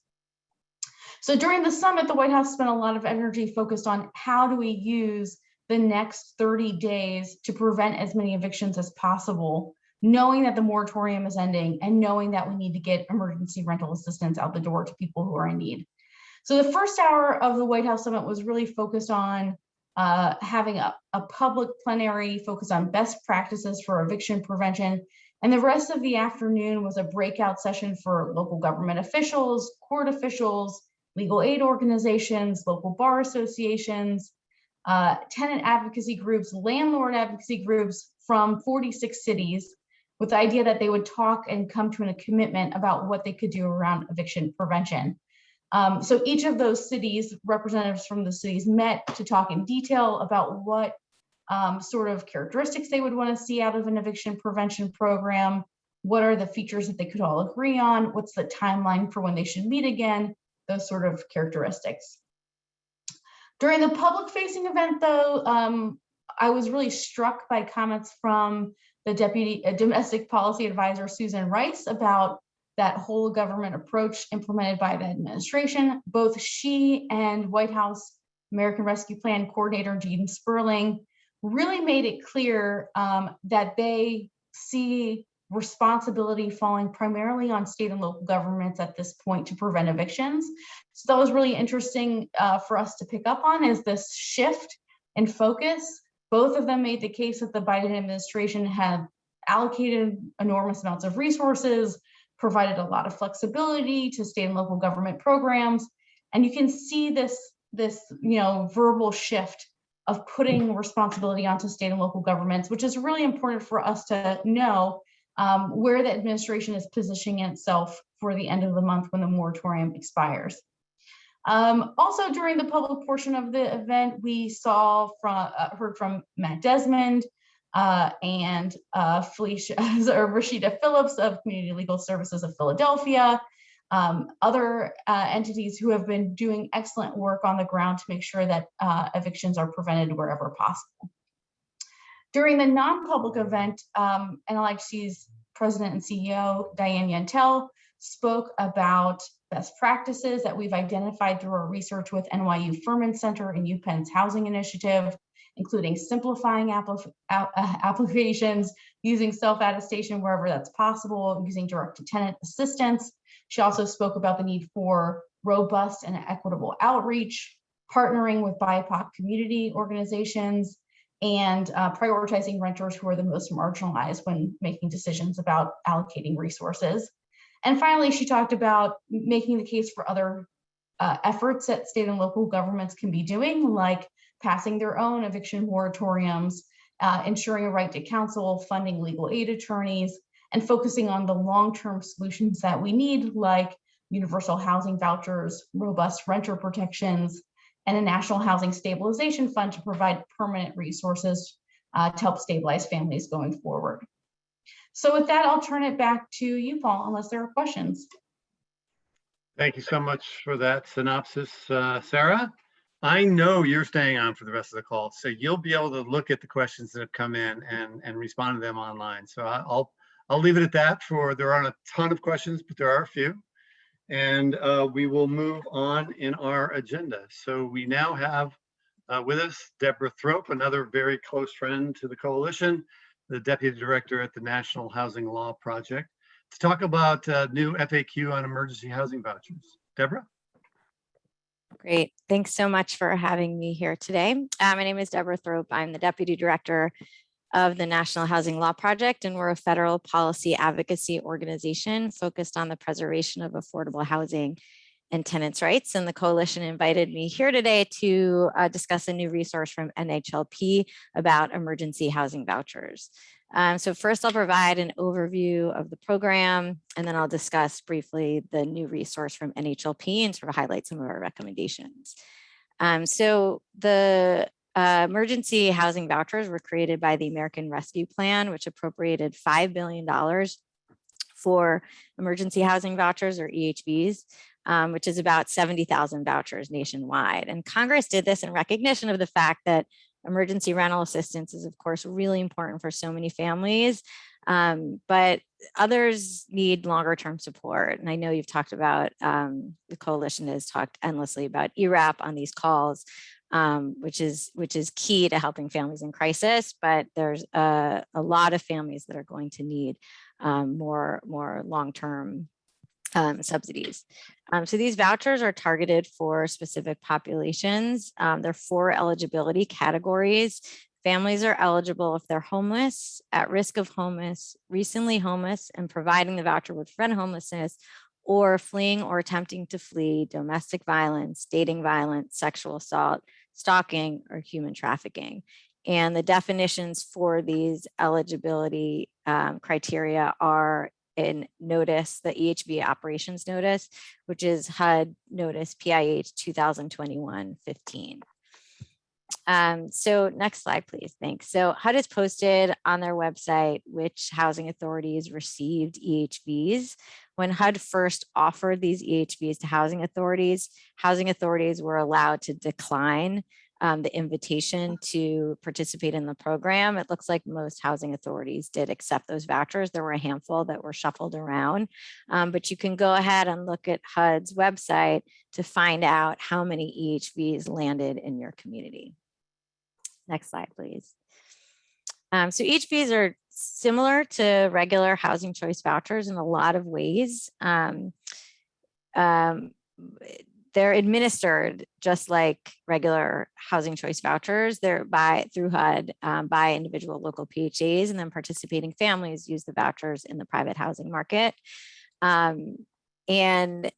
So during the summit, the White House spent a lot of energy focused on how do we use the next 30 days to prevent as many evictions as possible, knowing that the moratorium is ending and knowing that we need to get emergency rental assistance out the door to people who are in need. So the first hour of the White House Summit was really focused on having a public plenary focused on best practices for eviction prevention. And the rest of the afternoon was a breakout session for local government officials, court officials, legal aid organizations, local bar associations, tenant advocacy groups, landlord advocacy groups from 46 cities, with the idea that they would talk and come to a commitment about what they could do around eviction prevention. So each of those cities, representatives from the cities met to talk in detail about what sort of characteristics they would want to see out of an eviction prevention program, what are the features that they could all agree on, what's the timeline for when they should meet again, those sort of characteristics. During the public-facing event, though, I was really struck by comments from the Deputy Domestic Policy Advisor, Susan Rice, about that whole government approach implemented by the administration. Both she and White House American Rescue Plan Coordinator Gene Sperling really made it clear that they see responsibility falling primarily on state and local governments at this point to prevent evictions. So that was really interesting for us to pick up on, is this shift in focus. Both of them made the case that the Biden administration had allocated enormous amounts of resources, provided a lot of flexibility to state and local government programs. And you can see this verbal shift of putting responsibility onto state and local governments, which is really important for us to know where the administration is positioning itself for the end of the month when the moratorium expires. Also, during the public portion of the event, we heard from Matt Desmond and Rashida Phillips of Community Legal Services of Philadelphia, other entities who have been doing excellent work on the ground to make sure that evictions are prevented wherever possible. During the non-public event, NLIHC's President and CEO, Diane Yantel, spoke about best practices that we've identified through our research with NYU Furman Center and UPenn's housing initiative, including simplifying applications, using self-attestation wherever that's possible, using direct-to-tenant assistance. She also spoke about the need for robust and equitable outreach, partnering with BIPOC community organizations, and prioritizing renters who are the most marginalized when making decisions about allocating resources. And finally, she talked about making the case for other efforts that state and local governments can be doing, like passing their own eviction moratoriums, ensuring a right to counsel, funding legal aid attorneys, and focusing on the long-term solutions that we need, like universal housing vouchers, robust renter protections, and a national housing stabilization fund to provide permanent resources to help stabilize families going forward. So with that, I'll turn it back to you, Paul, unless there are questions. Thank you so much for that synopsis, Sarah. I know you're staying on for the rest of the call, so you'll be able to look at the questions that have come in and respond to them online. So I'll leave it at that. There aren't a ton of questions, but there are a few. And we will move on in our agenda. So we now have with us Deborah Thrope, another very close friend to the coalition, the Deputy Director at the National Housing Law Project. to talk about new FAQ on emergency housing vouchers. Deborah? Great. Thanks so much for having me here today. My name is Deborah Thrope. I'm the Deputy Director of the National Housing Law Project, and we're a federal policy advocacy organization focused on the preservation of affordable housing and tenants' rights. And the coalition invited me here today to discuss a new resource from NHLP about emergency housing vouchers. So first I'll provide an overview of the program, and then I'll discuss briefly the new resource from NHLP and sort of highlight some of our recommendations. So the emergency housing vouchers were created by the American Rescue Plan, which appropriated $5 billion for emergency housing vouchers, or EHVs, which is about 70,000 vouchers nationwide. And Congress did this in recognition of the fact that emergency rental assistance is, of course, really important for so many families, but others need longer term support. And I know you've talked about, the coalition has talked endlessly about ERAP on these calls, which is key to helping families in crisis, but there's a lot of families that are going to need more long-term subsidies. So these vouchers are targeted for specific populations. There are 4 eligibility categories. Families are eligible if they're homeless, at risk of homeless, recently homeless, and providing the voucher would prevent homelessness, or fleeing or attempting to flee domestic violence, dating violence, sexual assault, stalking, or human trafficking. And the definitions for these eligibility criteria are in notice, the EHV operations notice, which is HUD notice PIH 2021-15. So next slide, please. Thanks. So HUD has posted on their website which housing authorities received EHVs. When HUD first offered these EHVs to housing authorities were allowed to decline the invitation to participate in the program. It looks like most housing authorities did accept those vouchers. There were a handful that were shuffled around, but you can go ahead and look at HUD's website to find out how many EHVs landed in your community. Next slide, please. So EHVs are similar to regular housing choice vouchers in a lot of ways. They're administered just like regular housing choice vouchers. They're through HUD by individual local PHAs, and then participating families use the vouchers in the private housing market. And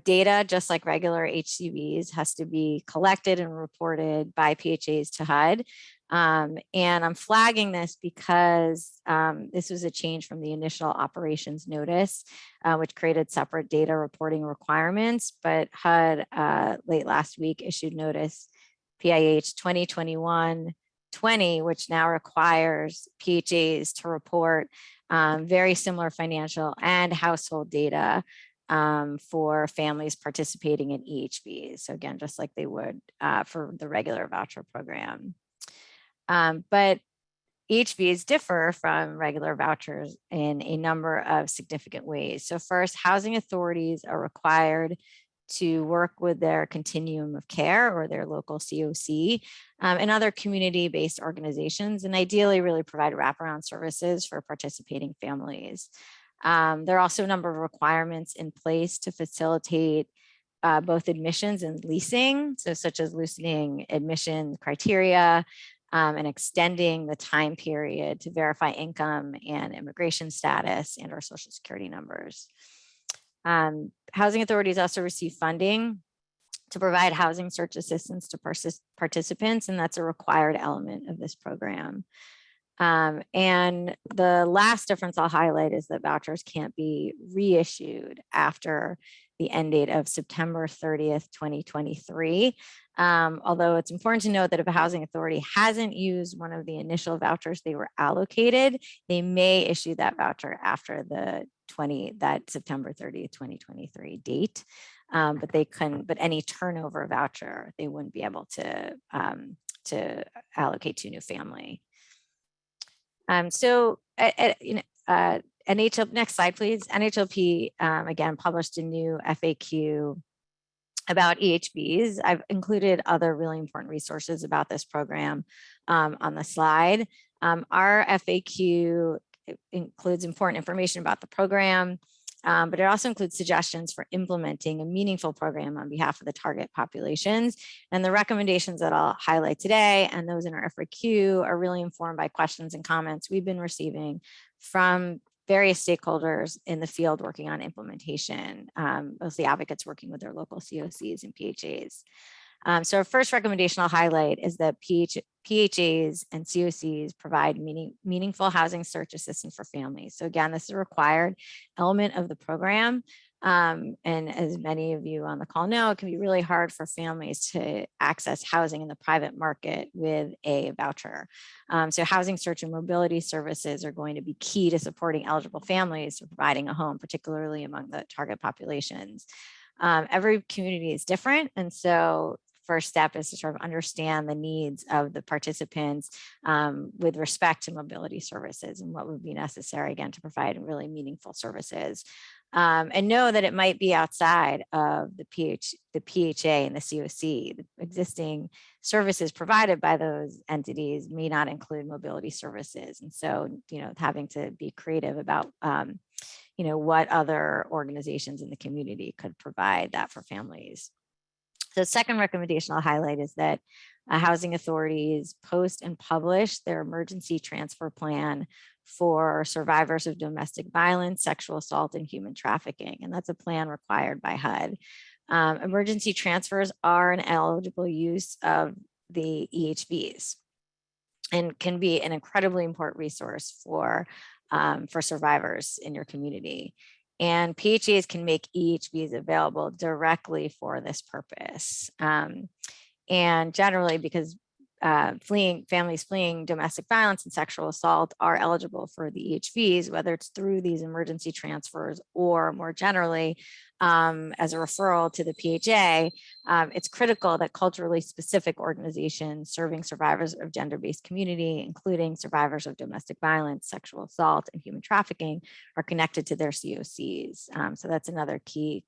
data, just like regular HCVs, has to be collected and reported by PHAs to HUD. And I'm flagging this because this was a change from the initial operations notice, which created separate data reporting requirements. But HUD late last week issued notice PIH 2021-20, which now requires PHAs to report very similar financial and household data for families participating in EHVs. So again, just like they would for the regular voucher program. But EHVs differ from regular vouchers in a number of significant ways. So first, housing authorities are required to work with their continuum of care or their local COC and other community-based organizations, and ideally really provide wraparound services for participating families. There are also a number of requirements in place to facilitate both admissions and leasing, so such as loosening admission criteria, and extending the time period to verify income and immigration status and our social security numbers. Housing authorities also receive funding to provide housing search assistance to participants, and that's a required element of this program. And the last difference I'll highlight is that vouchers can't be reissued after the end date of September 30th, 2023. Although it's important to note that if a housing authority hasn't used one of the initial vouchers they were allocated, they may issue that voucher after that September 30th, 2023 date. But any turnover voucher, they wouldn't be able to allocate to a new family. Next slide, please. NHLP, again, published a new FAQ about EHVs. I've included other really important resources about this program on the slide. Our FAQ it includes important information about the program, but it also includes suggestions for implementing a meaningful program on behalf of the target populations. And the recommendations that I'll highlight today and those in our FAQ are really informed by questions and comments we've been receiving from various stakeholders in the field working on implementation, mostly advocates working with their local COCs and PHAs. So our first recommendation I'll highlight is that PHAs and COCs provide meaningful housing search assistance for families. So again, this is a required element of the program. And as many of you on the call know, it can be really hard for families to access housing in the private market with a voucher. So housing search and mobility services are going to be key to supporting eligible families for providing a home, particularly among the target populations. Every community is different. And so first step is to sort of understand the needs of the participants with respect to mobility services and what would be necessary, again, to provide really meaningful services. And know that it might be outside of the PHA and the COC. The existing services provided by those entities may not include mobility services. And so, having to be creative about what other organizations in the community could provide that for families. The second recommendation I'll highlight is that housing authorities post and publish their emergency transfer plan for survivors of domestic violence, sexual assault, and human trafficking. And that's a plan required by HUD. Emergency transfers are an eligible use of the EHVs and can be an incredibly important resource for survivors in your community. And PHAs can make EHVs available directly for this purpose. And generally, because families fleeing domestic violence and sexual assault are eligible for the EHVs, whether it's through these emergency transfers or more generally as a referral to the PHA, it's critical that culturally specific organizations serving survivors of gender-based community, including survivors of domestic violence, sexual assault, and human trafficking, are connected to their COCs. So that's another key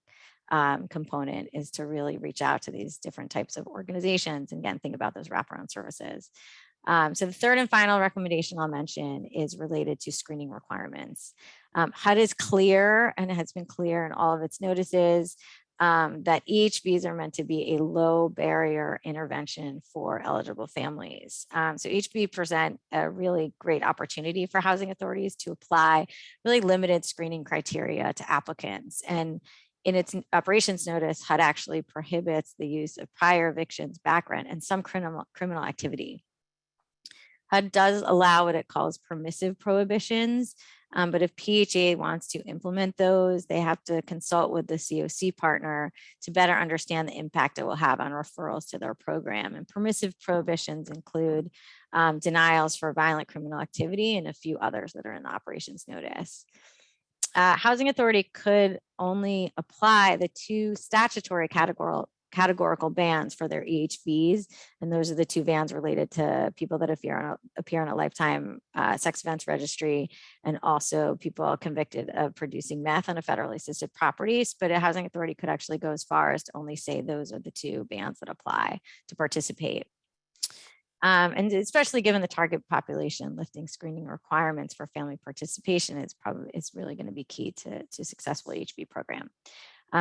component, is to really reach out to these different types of organizations and again, think about those wraparound services. So the third and final recommendation I'll mention is related to screening requirements. HUD is clear, and it has been clear in all of its notices, that EHVs are meant to be a low barrier intervention for eligible families. So EHV present a really great opportunity for housing authorities to apply really limited screening criteria to applicants. And in its operations notice, HUD actually prohibits the use of prior evictions, back rent, and some criminal activity. HUD does allow what it calls permissive prohibitions, but if PHA wants to implement those, they have to consult with the COC partner to better understand the impact it will have on referrals to their program. And permissive prohibitions include denials for violent criminal activity and a few others that are in the operations notice. Housing authority could only apply the two statutory categorical bans for their EHVs, and those are the two bans related to people that appear on a lifetime sex offense registry, and also people convicted of producing meth on a federally assisted properties. But a housing authority could actually go as far as to only say those are the two bans that apply to participate. And especially given the target population, lifting screening requirements for family participation is really going to be key to successful EHV program.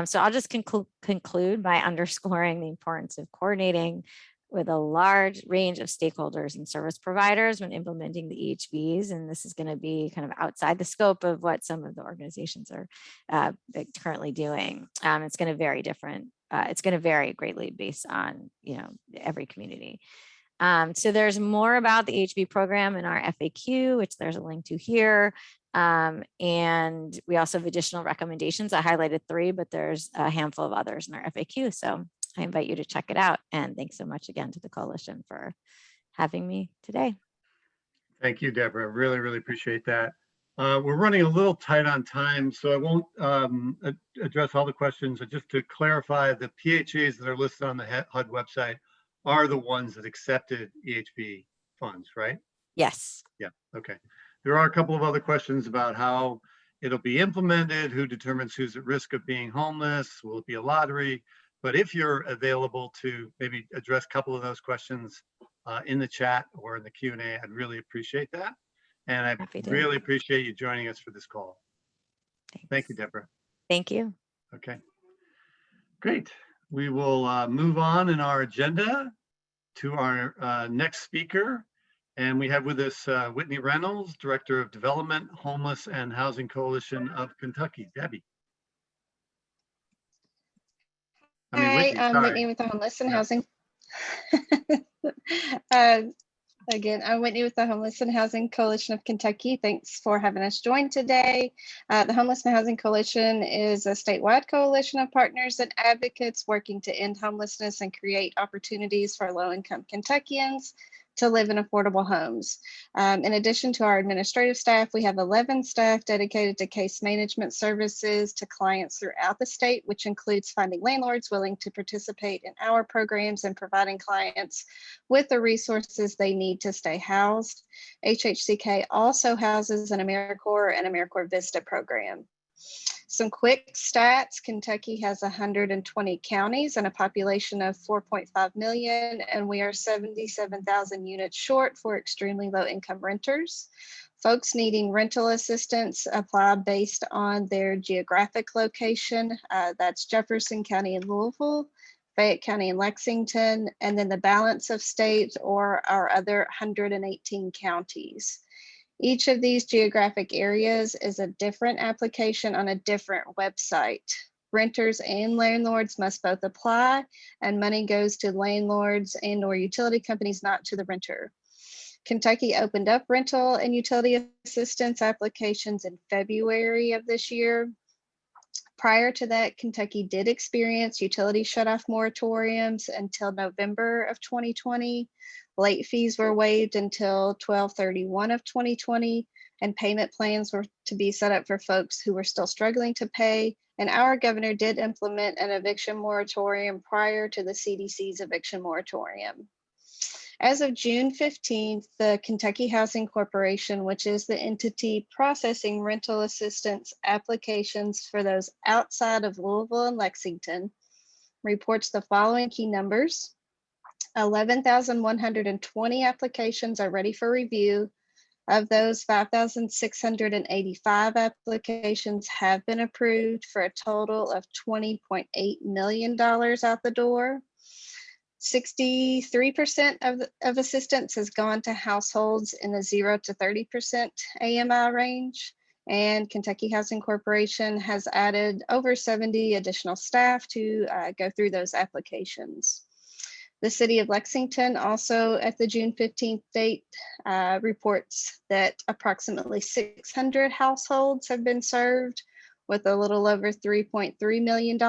So I'll just conclude by underscoring the importance of coordinating with a large range of stakeholders and service providers when implementing the EHVs. And this is going to be kind of outside the scope of what some of the organizations are currently doing. It's going to vary it's going to vary greatly based on every community. So there's more about the EHV program in our FAQ, which there's a link to here. And we also have additional recommendations. I highlighted 3, but there's a handful of others in our FAQ. So I invite you to check it out. And thanks so much again to the coalition for having me today. Thank you, Deborah. Really, really appreciate that. We're running a little tight on time, so I won't address all the questions. But just to clarify, the PHAs that are listed on the HUD website are the ones that accepted EHV funds, right? Yes. Yeah, okay. There are a couple of other questions about how it'll be implemented, who determines who's at risk of being homeless, will it be a lottery? But if you're available to maybe address a couple of those questions in the chat or in the Q&A, I'd really appreciate that. And I Happy to. really appreciate you joining us for this call. Thank you, Thanks. Deborah. Thank you. Okay, great. We will move on in our agenda to our next speaker. And we have with us Whitney Reynolds, Director of Development, Homeless and Housing Coalition of Kentucky. Debbie. Hi, I'm sorry. Whitney with the Homeless and Yeah. Housing. Again, I'm Whitney with the Homeless and Housing Coalition of Kentucky. Thanks for having us join today. The Homeless and Housing Coalition is a statewide coalition of partners and advocates working to end homelessness and create opportunities for low-income Kentuckians to live in affordable homes. In addition to our administrative staff, we have 11 staff dedicated to case management services to clients throughout the state, which includes finding landlords willing to participate in our programs and providing clients with the resources they need to stay housed. HHCK also houses an AmeriCorps and AmeriCorps Vista program. Some quick stats: Kentucky has 120 counties and a population of 4.5 million, and we are 77,000 units short for extremely low income renters. Folks needing rental assistance apply based on their geographic location. That's Jefferson County and Louisville, Fayette County and Lexington, and then the balance of states or our other 118 counties. Each of these geographic areas is a different application on a different website. Renters and landlords must both apply, and money goes to landlords and/or utility companies, not to the renter. Kentucky opened up rental and utility assistance applications in February of this year. Prior to that, Kentucky did experience utility shutoff moratoriums until November of 2020. Late fees were waived until 12/31 of 2020, and payment plans were to be set up for folks who were still struggling to pay. And our governor did implement an eviction moratorium prior to the CDC's eviction moratorium. As of June 15th, the Kentucky Housing Corporation, which is the entity processing rental assistance applications for those outside of Louisville and Lexington, reports the following key numbers. 11,120 applications are ready for review. Of those, 5,685 applications have been approved for a total of $20.8 million out the door. 63% of assistance has gone to households in the 0 to 30% AMI range. And Kentucky Housing Corporation has added over 70 additional staff to go through those applications. The city of Lexington also at the June 15th date reports that approximately 600 households have been served with a little over $3.3 million.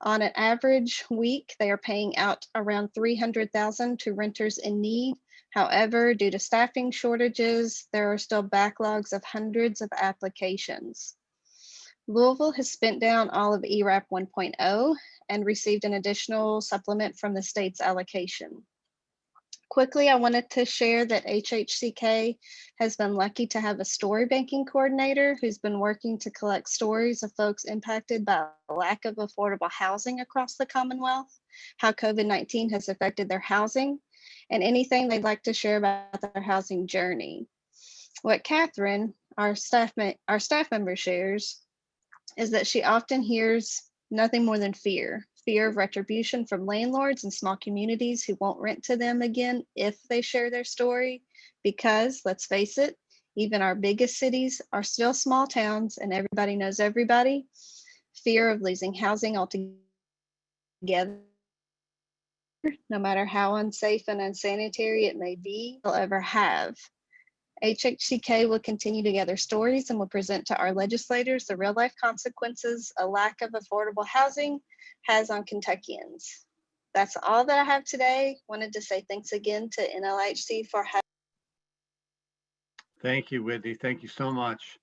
On an average week, they are paying out around $300,000 to renters in need. However, due to staffing shortages, there are still backlogs of hundreds of applications. Louisville has spent down all of ERAP 1.0 and received an additional supplement from the state's allocation. Quickly, I wanted to share that HHCK has been lucky to have a story banking coordinator who's been working to collect stories of folks impacted by a lack of affordable housing across the Commonwealth, how COVID-19 has affected their housing, and anything they'd like to share about their housing journey. What Catherine, our staff member, shares is that she often hears nothing more than fear of retribution from landlords and small communities who won't rent to them again if they share their story. Because let's face it, even our biggest cities are still small towns and everybody knows everybody. Fear of losing housing altogether, no matter how unsafe and unsanitary it may be, they'll ever have. HHCK will continue to gather stories and will present to our legislators the real life consequences a lack of affordable housing has on Kentuckians. That's all that I have today. Wanted to say thanks again to NLIHC for having. Thank you, Whitney. Thank you so much.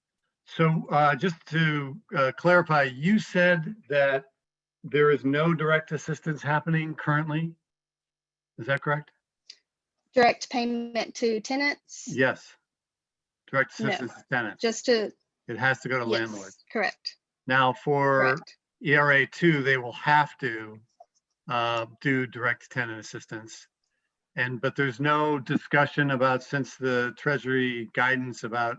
So just to clarify, you said that there is no direct assistance happening currently. Is that correct? Direct payment to tenants? Yes. Direct No, assistance to tenants. just to, It has to go to yes, landlords. correct. Now for Correct. ERA 2, they will have to do direct tenant assistance. but there's no discussion about, since the Treasury guidance about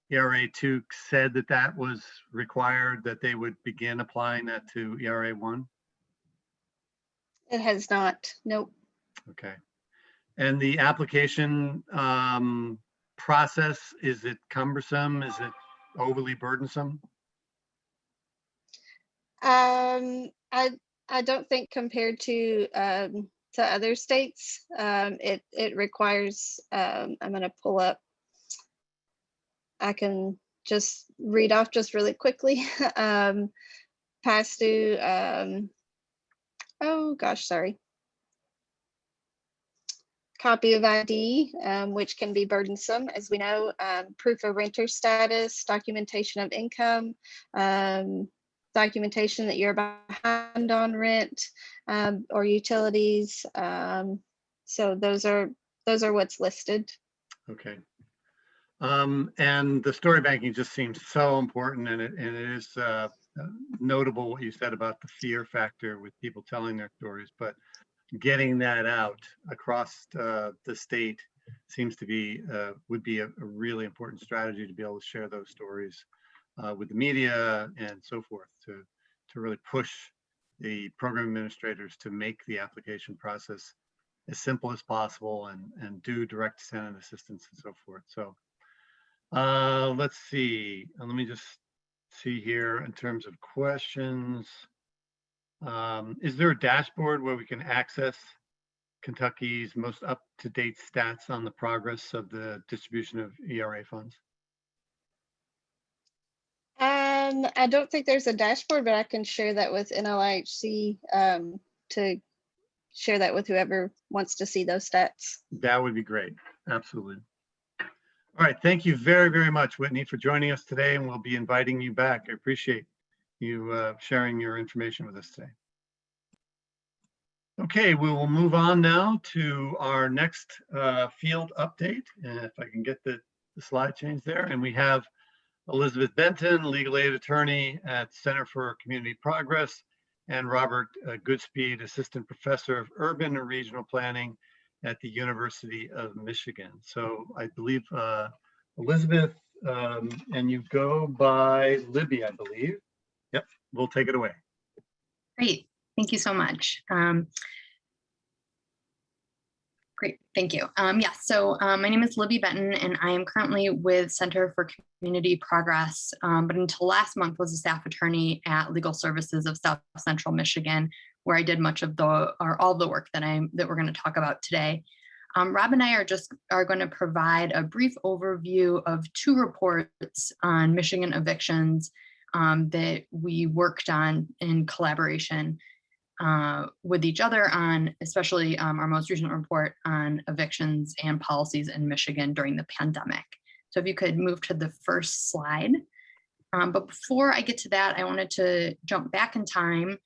ERA 2 said that that was required, that they would begin applying that to ERA 1? It has not. Nope. Okay. And the application process, is it cumbersome? Is it overly burdensome? I don't think compared to other states, it requires. I'm going to pull up. I can just read off just really quickly. Pass through. Oh gosh, sorry. Copy of ID, which can be burdensome, as we know. Proof of renter status, documentation of income, documentation that you're behind on rent or utilities. So those are what's listed. Okay. And the story banking just seems so important, and it is notable what you said about the fear factor with people telling their stories, but getting that out across the state seems to be would be a really important strategy, to be able to share those stories with the media and so forth, to really push the program administrators to make the application process as simple as possible and do direct descendant assistance and so forth. So let's see. Let me just see here in terms of questions. Is there a dashboard where we can access Kentucky's most up-to-date stats on the progress of the distribution of ERA funds? I don't think there's a dashboard, but I can share that with NLIHC to share that with whoever wants to see those stats. That would be great. Absolutely. All right. Thank you very, very much, Whitney, for joining us today, and we'll be inviting you back. I appreciate you sharing your information with us today. Okay, we will move on now to our next field update. And if I can get the slide change there. And we have Elizabeth Benton, legal aid attorney at Center for Community Progress, and Robert Goodspeed, assistant professor of urban and regional planning at the University of Michigan. So I believe Elizabeth, and you go by Libby, I believe. Yep, we'll take it away. Great, thank you so much. Great, thank you. So my name is Libby Benton, and I am currently with Center for Community Progress, but until last month was a staff attorney at Legal Services of South Central Michigan, where I did much of all the work that we're going to talk about today. Rob and I are going to provide a brief overview of two reports on Michigan evictions that we worked on in collaboration with each other on, especially our most recent report on evictions and policies in Michigan during the pandemic. So if you could move to the first slide. But before I get to that, I wanted to jump back in time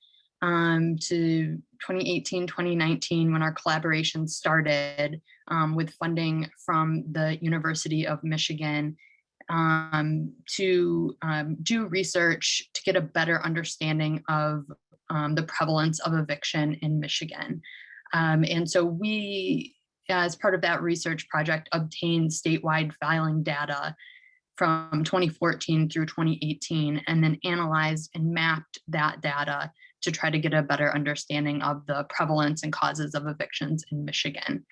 to 2018, 2019, when our collaboration started with funding from the University of Michigan to do research to get a better understanding of the prevalence of eviction in Michigan. And so we, as part of that research project, obtained statewide filing data from 2014 through 2018, and then analyzed and mapped that data to try to get a better understanding of the prevalence and causes of evictions in Michigan.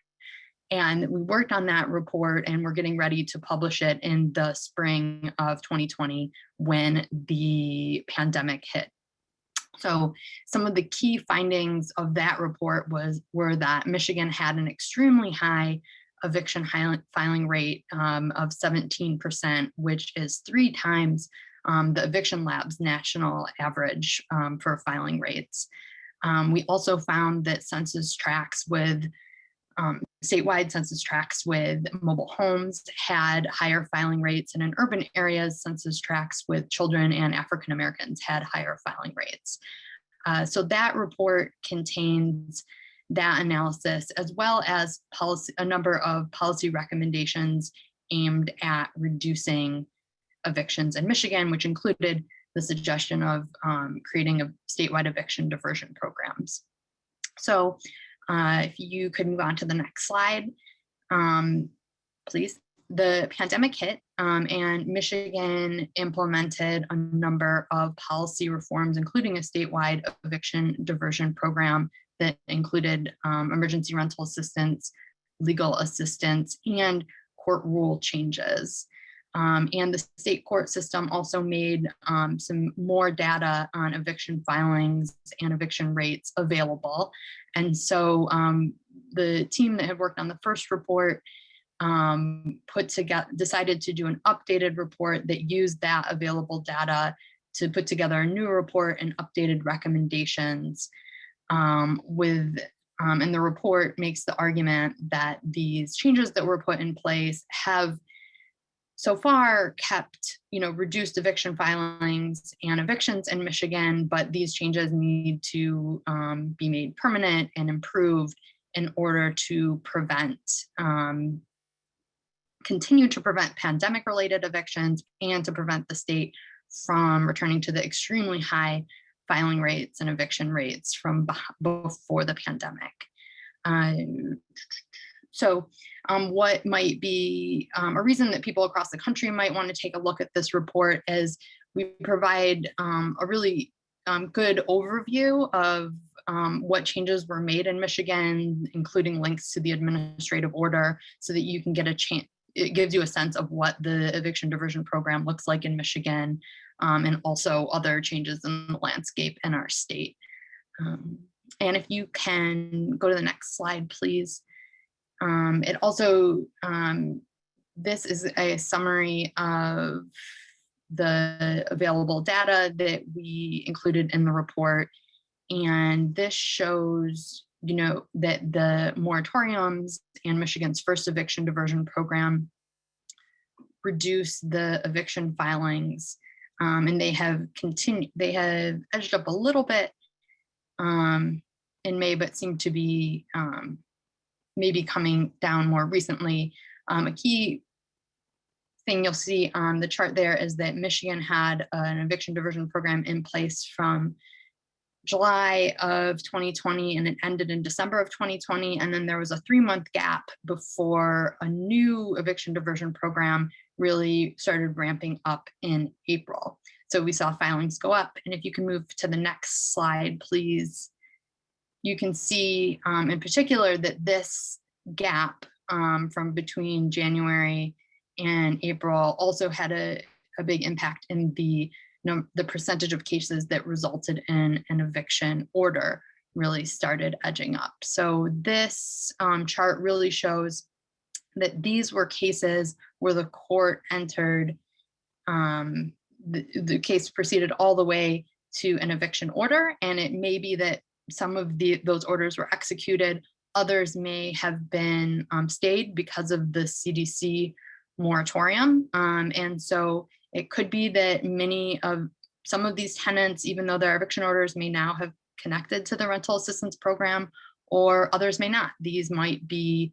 And we worked on that report, and we're getting ready to publish it in the spring of 2020 when the pandemic hit. So some of the key findings of that report were that Michigan had an extremely high eviction filing rate of 17%, which is 3 times the Eviction Lab's national average for filing rates. We also found that census tracts with statewide census tracts with mobile homes had higher filing rates, and in urban areas, census tracts with children and African Americans had higher filing rates. So that report contains that analysis, as well as a number of policy recommendations aimed at reducing evictions in Michigan, which included the suggestion of creating a statewide eviction diversion programs. So If you could move on to the next slide, please. The pandemic hit and Michigan implemented a number of policy reforms, including a statewide eviction diversion program that included emergency rental assistance, legal assistance, and court rule changes. And the state court system also made some more data on eviction filings and eviction rates available. And so the team that had worked on the first report decided to do an updated report that used that available data to put together a new report and updated recommendations and the report makes the argument that these changes that were put in place have so far kept, reduced eviction filings and evictions in Michigan, but these changes need to be made permanent and improved in order to continue to prevent pandemic-related evictions and to prevent the state from returning to the extremely high filing rates and eviction rates from before the pandemic. What might be a reason that people across the country might want to take a look at this report is we provide a really good overview of what changes were made in Michigan, including links to the administrative order so that you can get a chance. It gives you a sense of what the eviction diversion program looks like in Michigan and also other changes in the landscape in our state. And if you can go to the next slide, please. It also, this is a summary of the available data that we included in the report. And this shows, that the moratoriums and Michigan's first eviction diversion program reduce the eviction filings. And they have edged up a little bit in May, but seem to be maybe coming down more recently. A key thing you'll see on the chart there is that Michigan had an eviction diversion program in place from July of 2020 and it ended in December of 2020. And then there was a 3-month gap before a new eviction diversion program really started ramping up in April. So we saw filings go up. And if you can move to the next slide, please. You can see in particular that this gap from between January and April also had a big impact in the percentage of cases that resulted in an eviction order really started edging up. So this chart really shows that these were cases where the court entered, the case proceeded all the way to an eviction order, and it may be that some of those orders were executed, others may have been stayed because of the CDC moratorium. And so it could be that some of these tenants, even though their eviction orders may now have connected to the rental assistance program, or others may not. These might be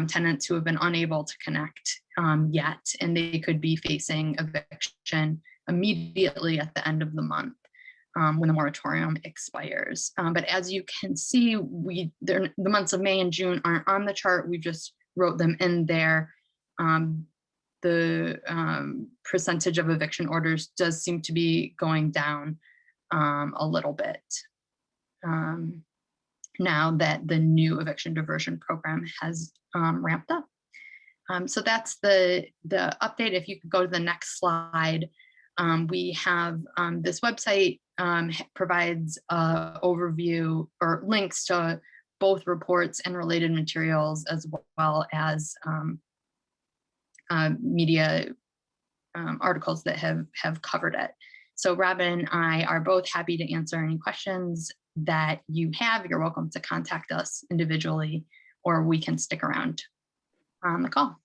tenants who have been unable to connect yet, and they could be facing eviction immediately at the end of the month when the moratorium expires. But as you can see, the months of May and June aren't on the chart. We just wrote them in there. The percentage of eviction orders does seem to be going down a little bit now that the new eviction diversion program has ramped up. So that's the update. If you could go to the next slide, we have this website provides overview or links to both reports and related materials, as well as media articles that have covered it. So Robin and I are both happy to answer any questions that you have. You're welcome to contact us individually, or we can stick around on the call.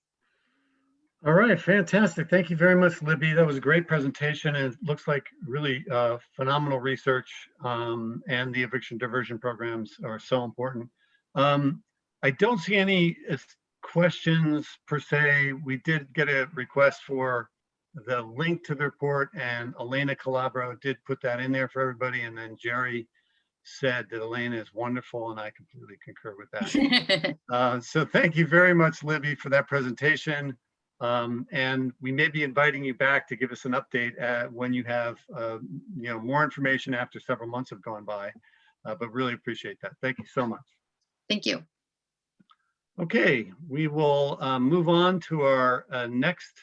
All right, fantastic. Thank you very much, Libby. That was a great presentation, and it looks like really phenomenal research, and the eviction diversion programs are so important. I don't see any questions per se. We did get a request for the link to the report, and Elena Calabro did put that in there for everybody, and then Jerry said that Elena is wonderful, and I completely concur with that. So thank you very much, Libby, for that presentation. And we may be inviting you back to give us an update when you have more information after several months have gone by, but really appreciate that. Thank you so much. Thank you. Okay, we will move on to our next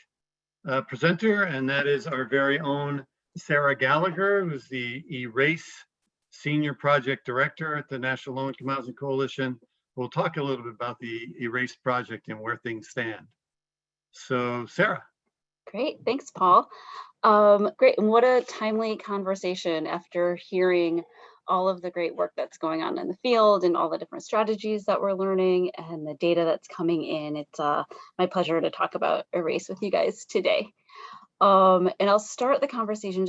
presenter, and that is our very own Sarah Gallagher, who's the ERACE Senior Project Director at the National Low Income Housing Coalition. We'll talk a little bit about the ERACE project and where things stand. So, Sarah. Great, thanks, Paul. Great, and what a timely conversation after hearing all of the great work that's going on in the field and all the different strategies that we're learning and the data that's coming in. It's my pleasure to talk about ERACE with you guys today. And I'll start the conversation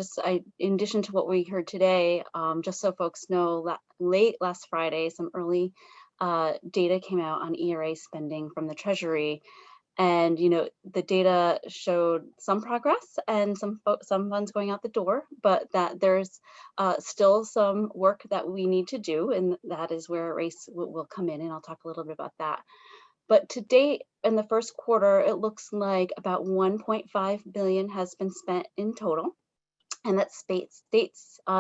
in addition to what we heard today, just so folks know, late last Friday, some early data came out on ERA spending from the Treasury. And the data showed some progress and some funds going out the door, but that there's still some work that we need to do, and that is where ERACE will come in, and I'll talk a little bit about that. But to date, in the first quarter, it looks like about 1.5 billion has been spent in total, and that states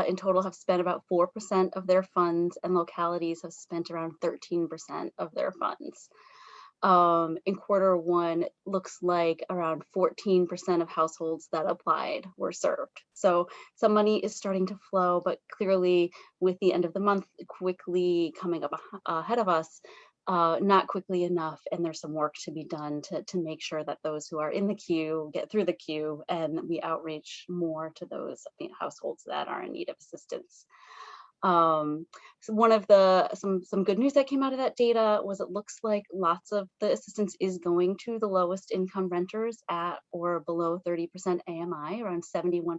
in total have spent about 4% of their funds, and localities have spent around 13% of their funds. In quarter one, looks like around 14% of households that applied were served. So some money is starting to flow, but clearly with the end of the month quickly coming up ahead of us, not quickly enough, and there's some work to be done to make sure that those who are in the queue get through the queue, and we outreach more to those households that are in need of assistance. So one of some good news that came out of that data was it looks like lots of the assistance is going to the lowest income renters at or below 30% AMI. Around 71%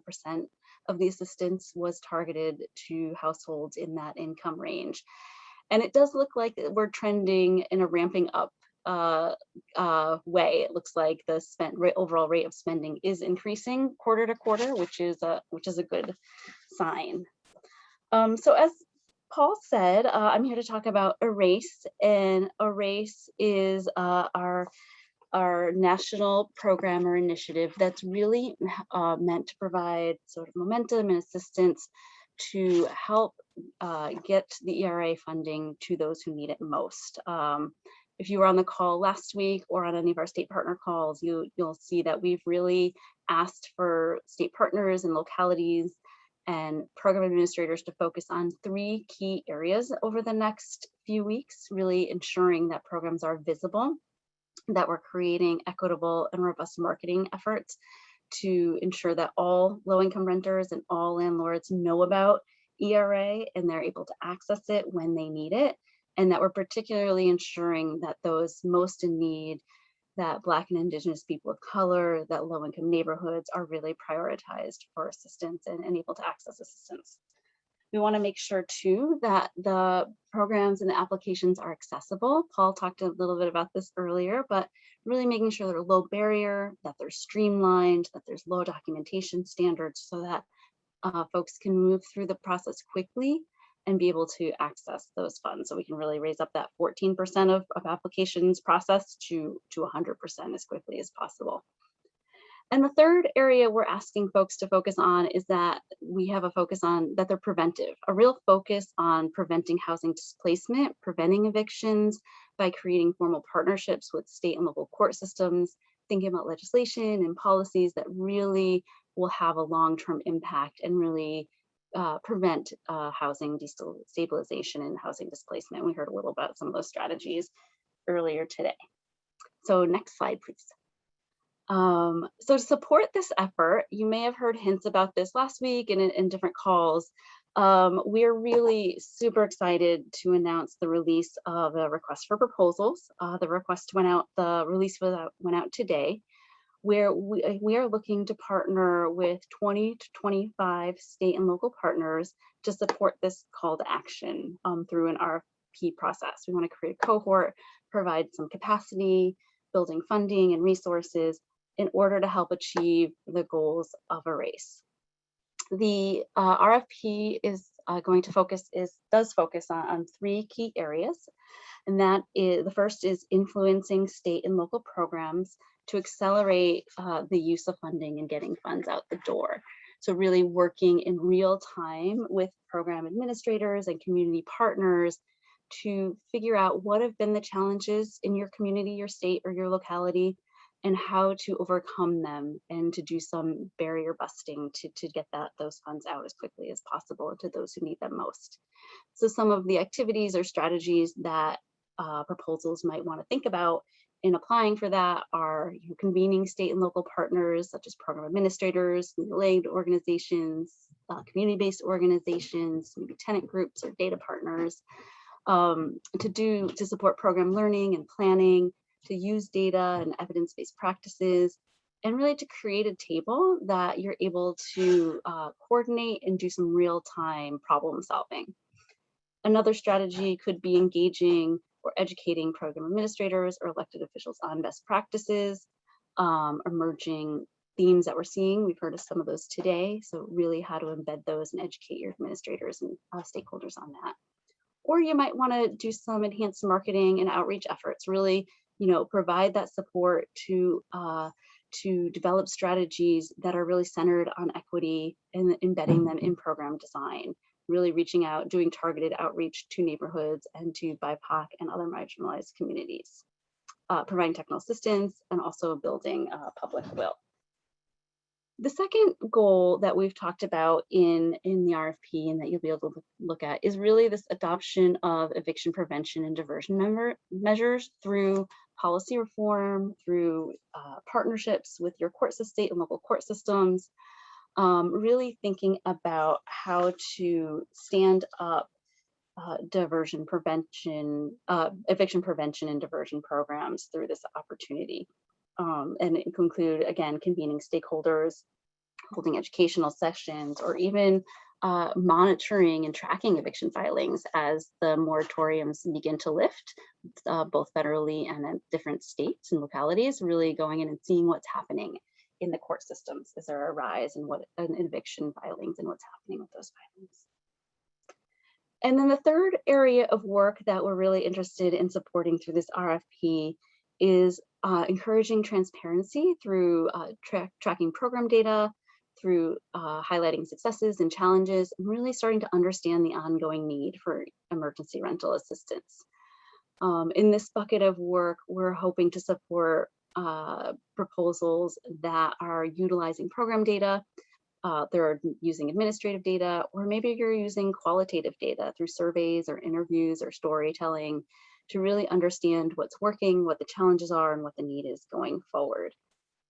of the assistance was targeted to households in that income range. And it does look like we're trending in a ramping up way. It looks like the overall rate of spending is increasing quarter to quarter, which is a good sign. So as Paul said, I'm here to talk about ERACE, and ERACE is our national program or initiative that's really meant to provide sort of momentum and assistance to help get the ERA funding to those who need it most. If you were on the call last week or on any of our state partner calls, you'll see that we've really asked for state partners and localities and program administrators to focus on 3 key areas over the next few weeks, really ensuring that programs are visible, that we're creating equitable and robust marketing efforts to ensure that all low-income renters and all landlords know about ERA and they're able to access it when they need it, and that we're particularly ensuring that those most in need, that Black and Indigenous people of color, that low-income neighborhoods are really prioritized for assistance and able to access assistance. We want to make sure too that the programs and the applications are accessible. Paul talked a little bit about this earlier, but really making sure they're low barrier, that they're streamlined, that there's low documentation standards so that folks can move through the process quickly and be able to access those funds. So we can really raise up that 14% of applications processed to 100% as quickly as possible. And the third area we're asking folks to focus on is that we have a focus on that they're preventive, a real focus on preventing housing displacement, preventing evictions by creating formal partnerships with state and local court systems, thinking about legislation and policies that really will have a long-term impact and really prevent housing destabilization and housing displacement. We heard a little about some of those strategies earlier today. So next slide, please. So to support this effort, you may have heard hints about this last week and in different calls. We're really super excited to announce the release of a request for proposals. The release went out today, where we are looking to partner with 20 to 25 state and local partners to support this call to action through an RFP process. We want to create a cohort, provide some capacity, building funding and resources in order to help achieve the goals of ERACE. The RFP is going to does focus on 3 key areas. And that is, the first is influencing state and local programs to accelerate the use of funding and getting funds out the door. So really working in real time with program administrators and community partners to figure out what have been the challenges in your community, your state, or your locality, and how to overcome them and to do some barrier busting to get those funds out as quickly as possible to those who need them most. So some of the activities or strategies that proposals might want to think about in applying for that are convening state and local partners such as program administrators, legal aid organizations, community-based organizations, maybe tenant groups or data partners, to support program learning and planning, to use data and evidence-based practices, and really to create a table that you're able to coordinate and do some real-time problem solving. Another strategy could be engaging or educating program administrators or elected officials on best practices, emerging themes that we're seeing. We've heard of some of those today. So really how to embed those and educate your administrators and stakeholders on that. Or you might want to do some enhanced marketing and outreach efforts, really, provide that support to develop strategies that are really centered on equity and embedding them in program design, really reaching out, doing targeted outreach to neighborhoods and to BIPOC and other marginalized communities, providing technical assistance, and also building public will. The second goal that we've talked about in the RFP and that you'll be able to look at is really this adoption of eviction prevention and diversion measures through policy reform, through partnerships with your state and local court systems, really thinking about how to stand up eviction prevention and diversion programs through this opportunity. And it can include, again, convening stakeholders, holding educational sessions, or even monitoring and tracking eviction filings as the moratoriums begin to lift, both federally and in different states and localities, really going in and seeing what's happening in the court systems. Is there a rise in eviction filings and what's happening with those filings? And then the third area of work that we're really interested in supporting through this RFP is encouraging transparency through tracking program data, through highlighting successes and challenges, and really starting to understand the ongoing need for emergency rental assistance. In this bucket of work, we're hoping to support proposals that are utilizing program data, they're using administrative data, or maybe you're using qualitative data through surveys or interviews or storytelling to really understand what's working, what the challenges are, and what the need is going forward.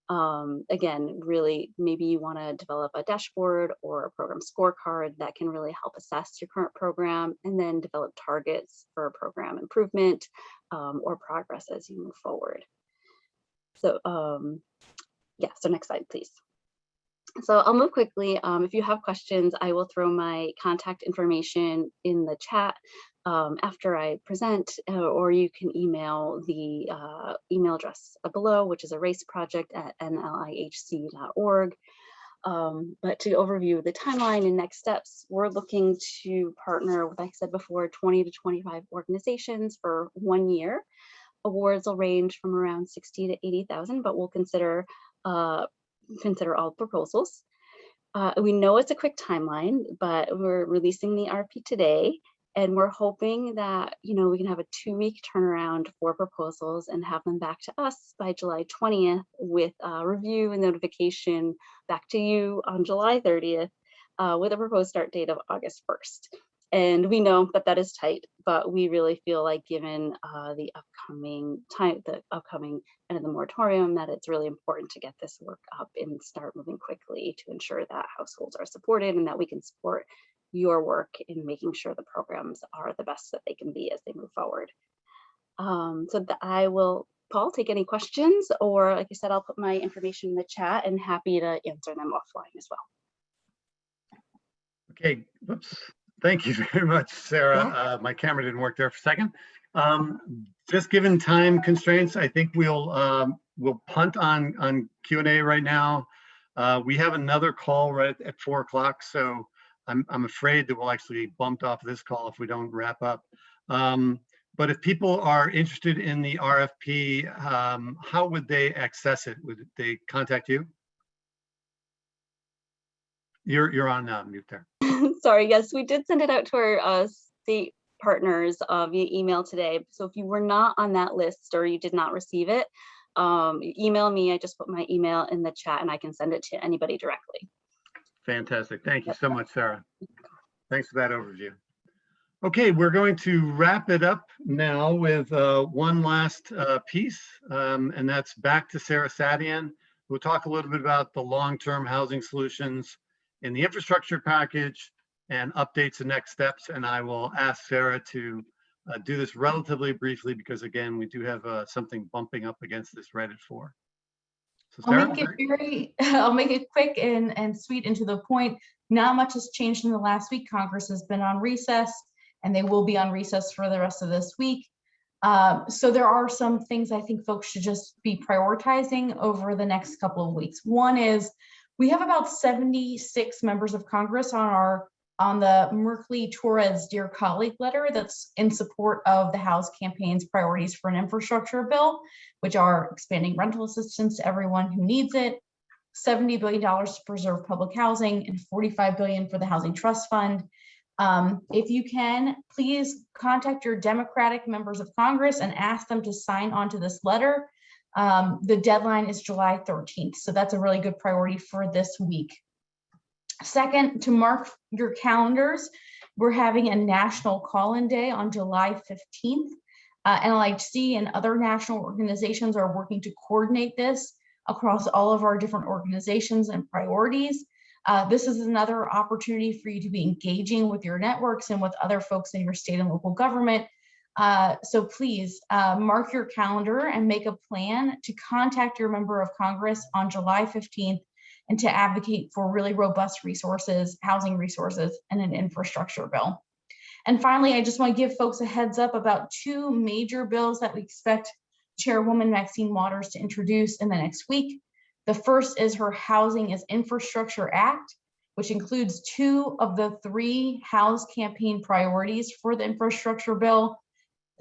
Again, really, maybe you want to develop a dashboard or a program scorecard that can really help assess your current program and then develop targets for program improvement or progress as you move forward. So yeah, so next slide, please. So I'll move quickly. If you have questions, I will throw my contact information in the chat after I present, or you can email the email address below, which is eraseproject@nlihc.org. But to overview the timeline and next steps, we're looking to partner with, like I said before, 20 to 25 organizations for 1 year. Awards will range from around 60 to 80,000, but we'll consider all proposals. We know it's a quick timeline, but we're releasing the RFP today, and we're hoping that we can have a 2-week turnaround for proposals and have them back to us by July 20th with review and notification back to you on July 30th with a proposed start date of August 1st. And we know that that is tight, but we really feel like given the upcoming end of the moratorium, that it's really important to get this work up and start moving quickly to ensure that households are supported and that we can support your work in making sure the programs are the best that they can be as they move forward. So I will, Paul, take any questions, or like I said, I'll put my information in the chat and happy to answer them offline as well. Okay, whoops. Thank you very much, Sarah. My camera didn't work there for a second. Just given time constraints, I think we'll punt on Q&A right now. We have another call right at 4 o'clock, so I'm afraid that we'll actually be bumped off this call if we don't wrap up. But if people are interested in the RFP, how would they access it? Would they contact you? You're on mute there. Sorry, yes, we did send it out to our state partners via email today. So if you were not on that list or you did not receive it, email me. I just put my email in the chat and I can send it to anybody directly. Fantastic. Thank you so much, Sarah. Thanks for that overview. Okay, we're going to wrap it up now with one last piece, and that's back to Sarah Sadian. We'll talk a little bit about the long-term housing solutions in the infrastructure package and updates and next steps. And I will ask Sarah to do this relatively briefly because, again, we do have something bumping up against this right at 4. So Sarah, I'll make it quick and sweet and to the point. Not much has changed in the last week. Congress has been on recess and they will be on recess for the rest of this week. So there are some things I think folks should just be prioritizing over the next couple of weeks. One is we have about 76 members of Congress on the Merkley-Torres Dear Colleague letter that's in support of the House campaign's priorities for an infrastructure bill, which are expanding rental assistance to everyone who needs it, $70 billion to preserve public housing, and $45 billion for the Housing Trust Fund. If you can, please contact your Democratic members of Congress and ask them to sign on to this letter. The deadline is July 13th, so that's a really good priority for this week. Second, to mark your calendars, we're having a national call-in day on July 15th. NLIHC and other national organizations are working to coordinate this across all of our different organizations and priorities. This is another opportunity for you to be engaging with your networks and with other folks in your state and local government. So please mark your calendar and make a plan to contact your member of Congress on July 15th and to advocate for really robust resources, housing resources, and an infrastructure bill. And finally, I just want to give folks a heads up about 2 major bills that we expect Chairwoman Maxine Waters to introduce in the next week. The first is her Housing as Infrastructure Act, which includes 2 of the 3 House campaign priorities for the infrastructure bill,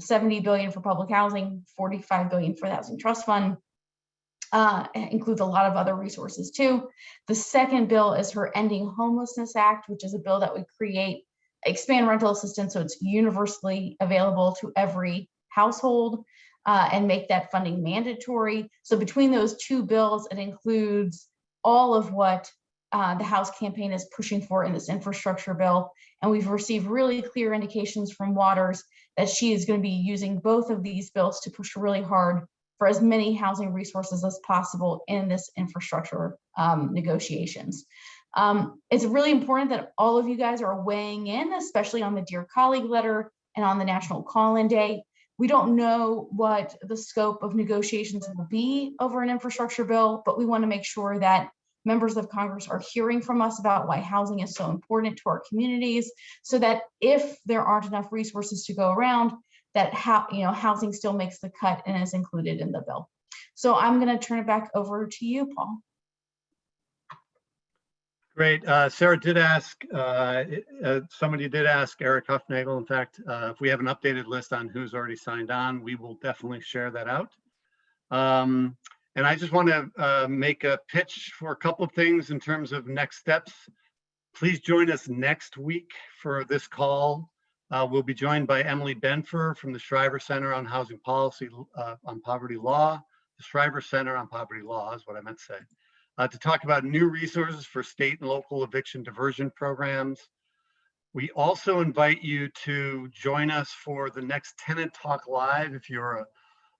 $70 billion for public housing, $45 billion for the Housing Trust Fund. It includes a lot of other resources too. The second bill is her Ending Homelessness Act, which is a bill that would expand rental assistance so it's universally available to every household and make that funding mandatory. So between those 2 bills, it includes all of what the House campaign is pushing for in this infrastructure bill. And we've received really clear indications from Waters that she is going to be using both of these bills to push really hard for as many housing resources as possible in this infrastructure negotiations. It's really important that all of you guys are weighing in, especially on the Dear Colleague letter and on the National Call-In Day. We don't know what the scope of negotiations will be over an infrastructure bill, but we want to make sure that members of Congress are hearing from us about why housing is so important to our communities, so that if there aren't enough resources to go around, that housing still makes the cut and is included in the bill. So I'm going to turn it back over to you, Paul. Great. Sarah did ask, somebody did ask Eric Huffnagel, in fact, if we have an updated list on who's already signed on, we will definitely share that out. And I just want to make a pitch for a couple of things in terms of next steps. Please join us next week for this call. We'll be joined by Emily Benfer from the Shriver Center on Housing Policy on Poverty Law. The Shriver Center on Poverty Law is what I meant to say. To talk about new resources for state and local eviction diversion programs. We also invite you to join us for the next Tenant Talk Live if you're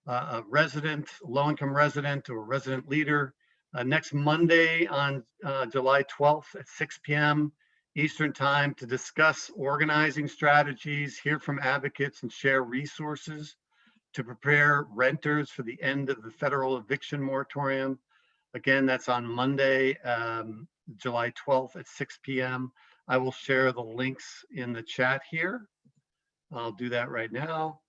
a resident, low-income resident or resident leader. Next Monday on July 12th at 6 p.m. Eastern Time to discuss organizing strategies, hear from advocates, and share resources to prepare renters for the end of the federal eviction moratorium. Again, that's on Monday, July 12th at 6 p.m. I will share the links in the chat here. I'll do that right now.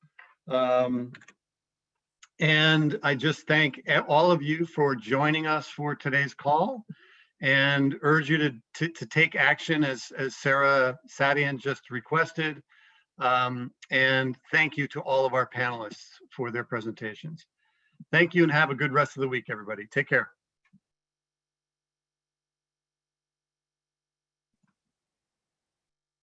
And I just thank all of you for joining us for today's call. and urge you to take action as Sarah Sadian just requested. And thank you to all of our panelists for their presentations. Thank you and have a good rest of the week, everybody. Take care.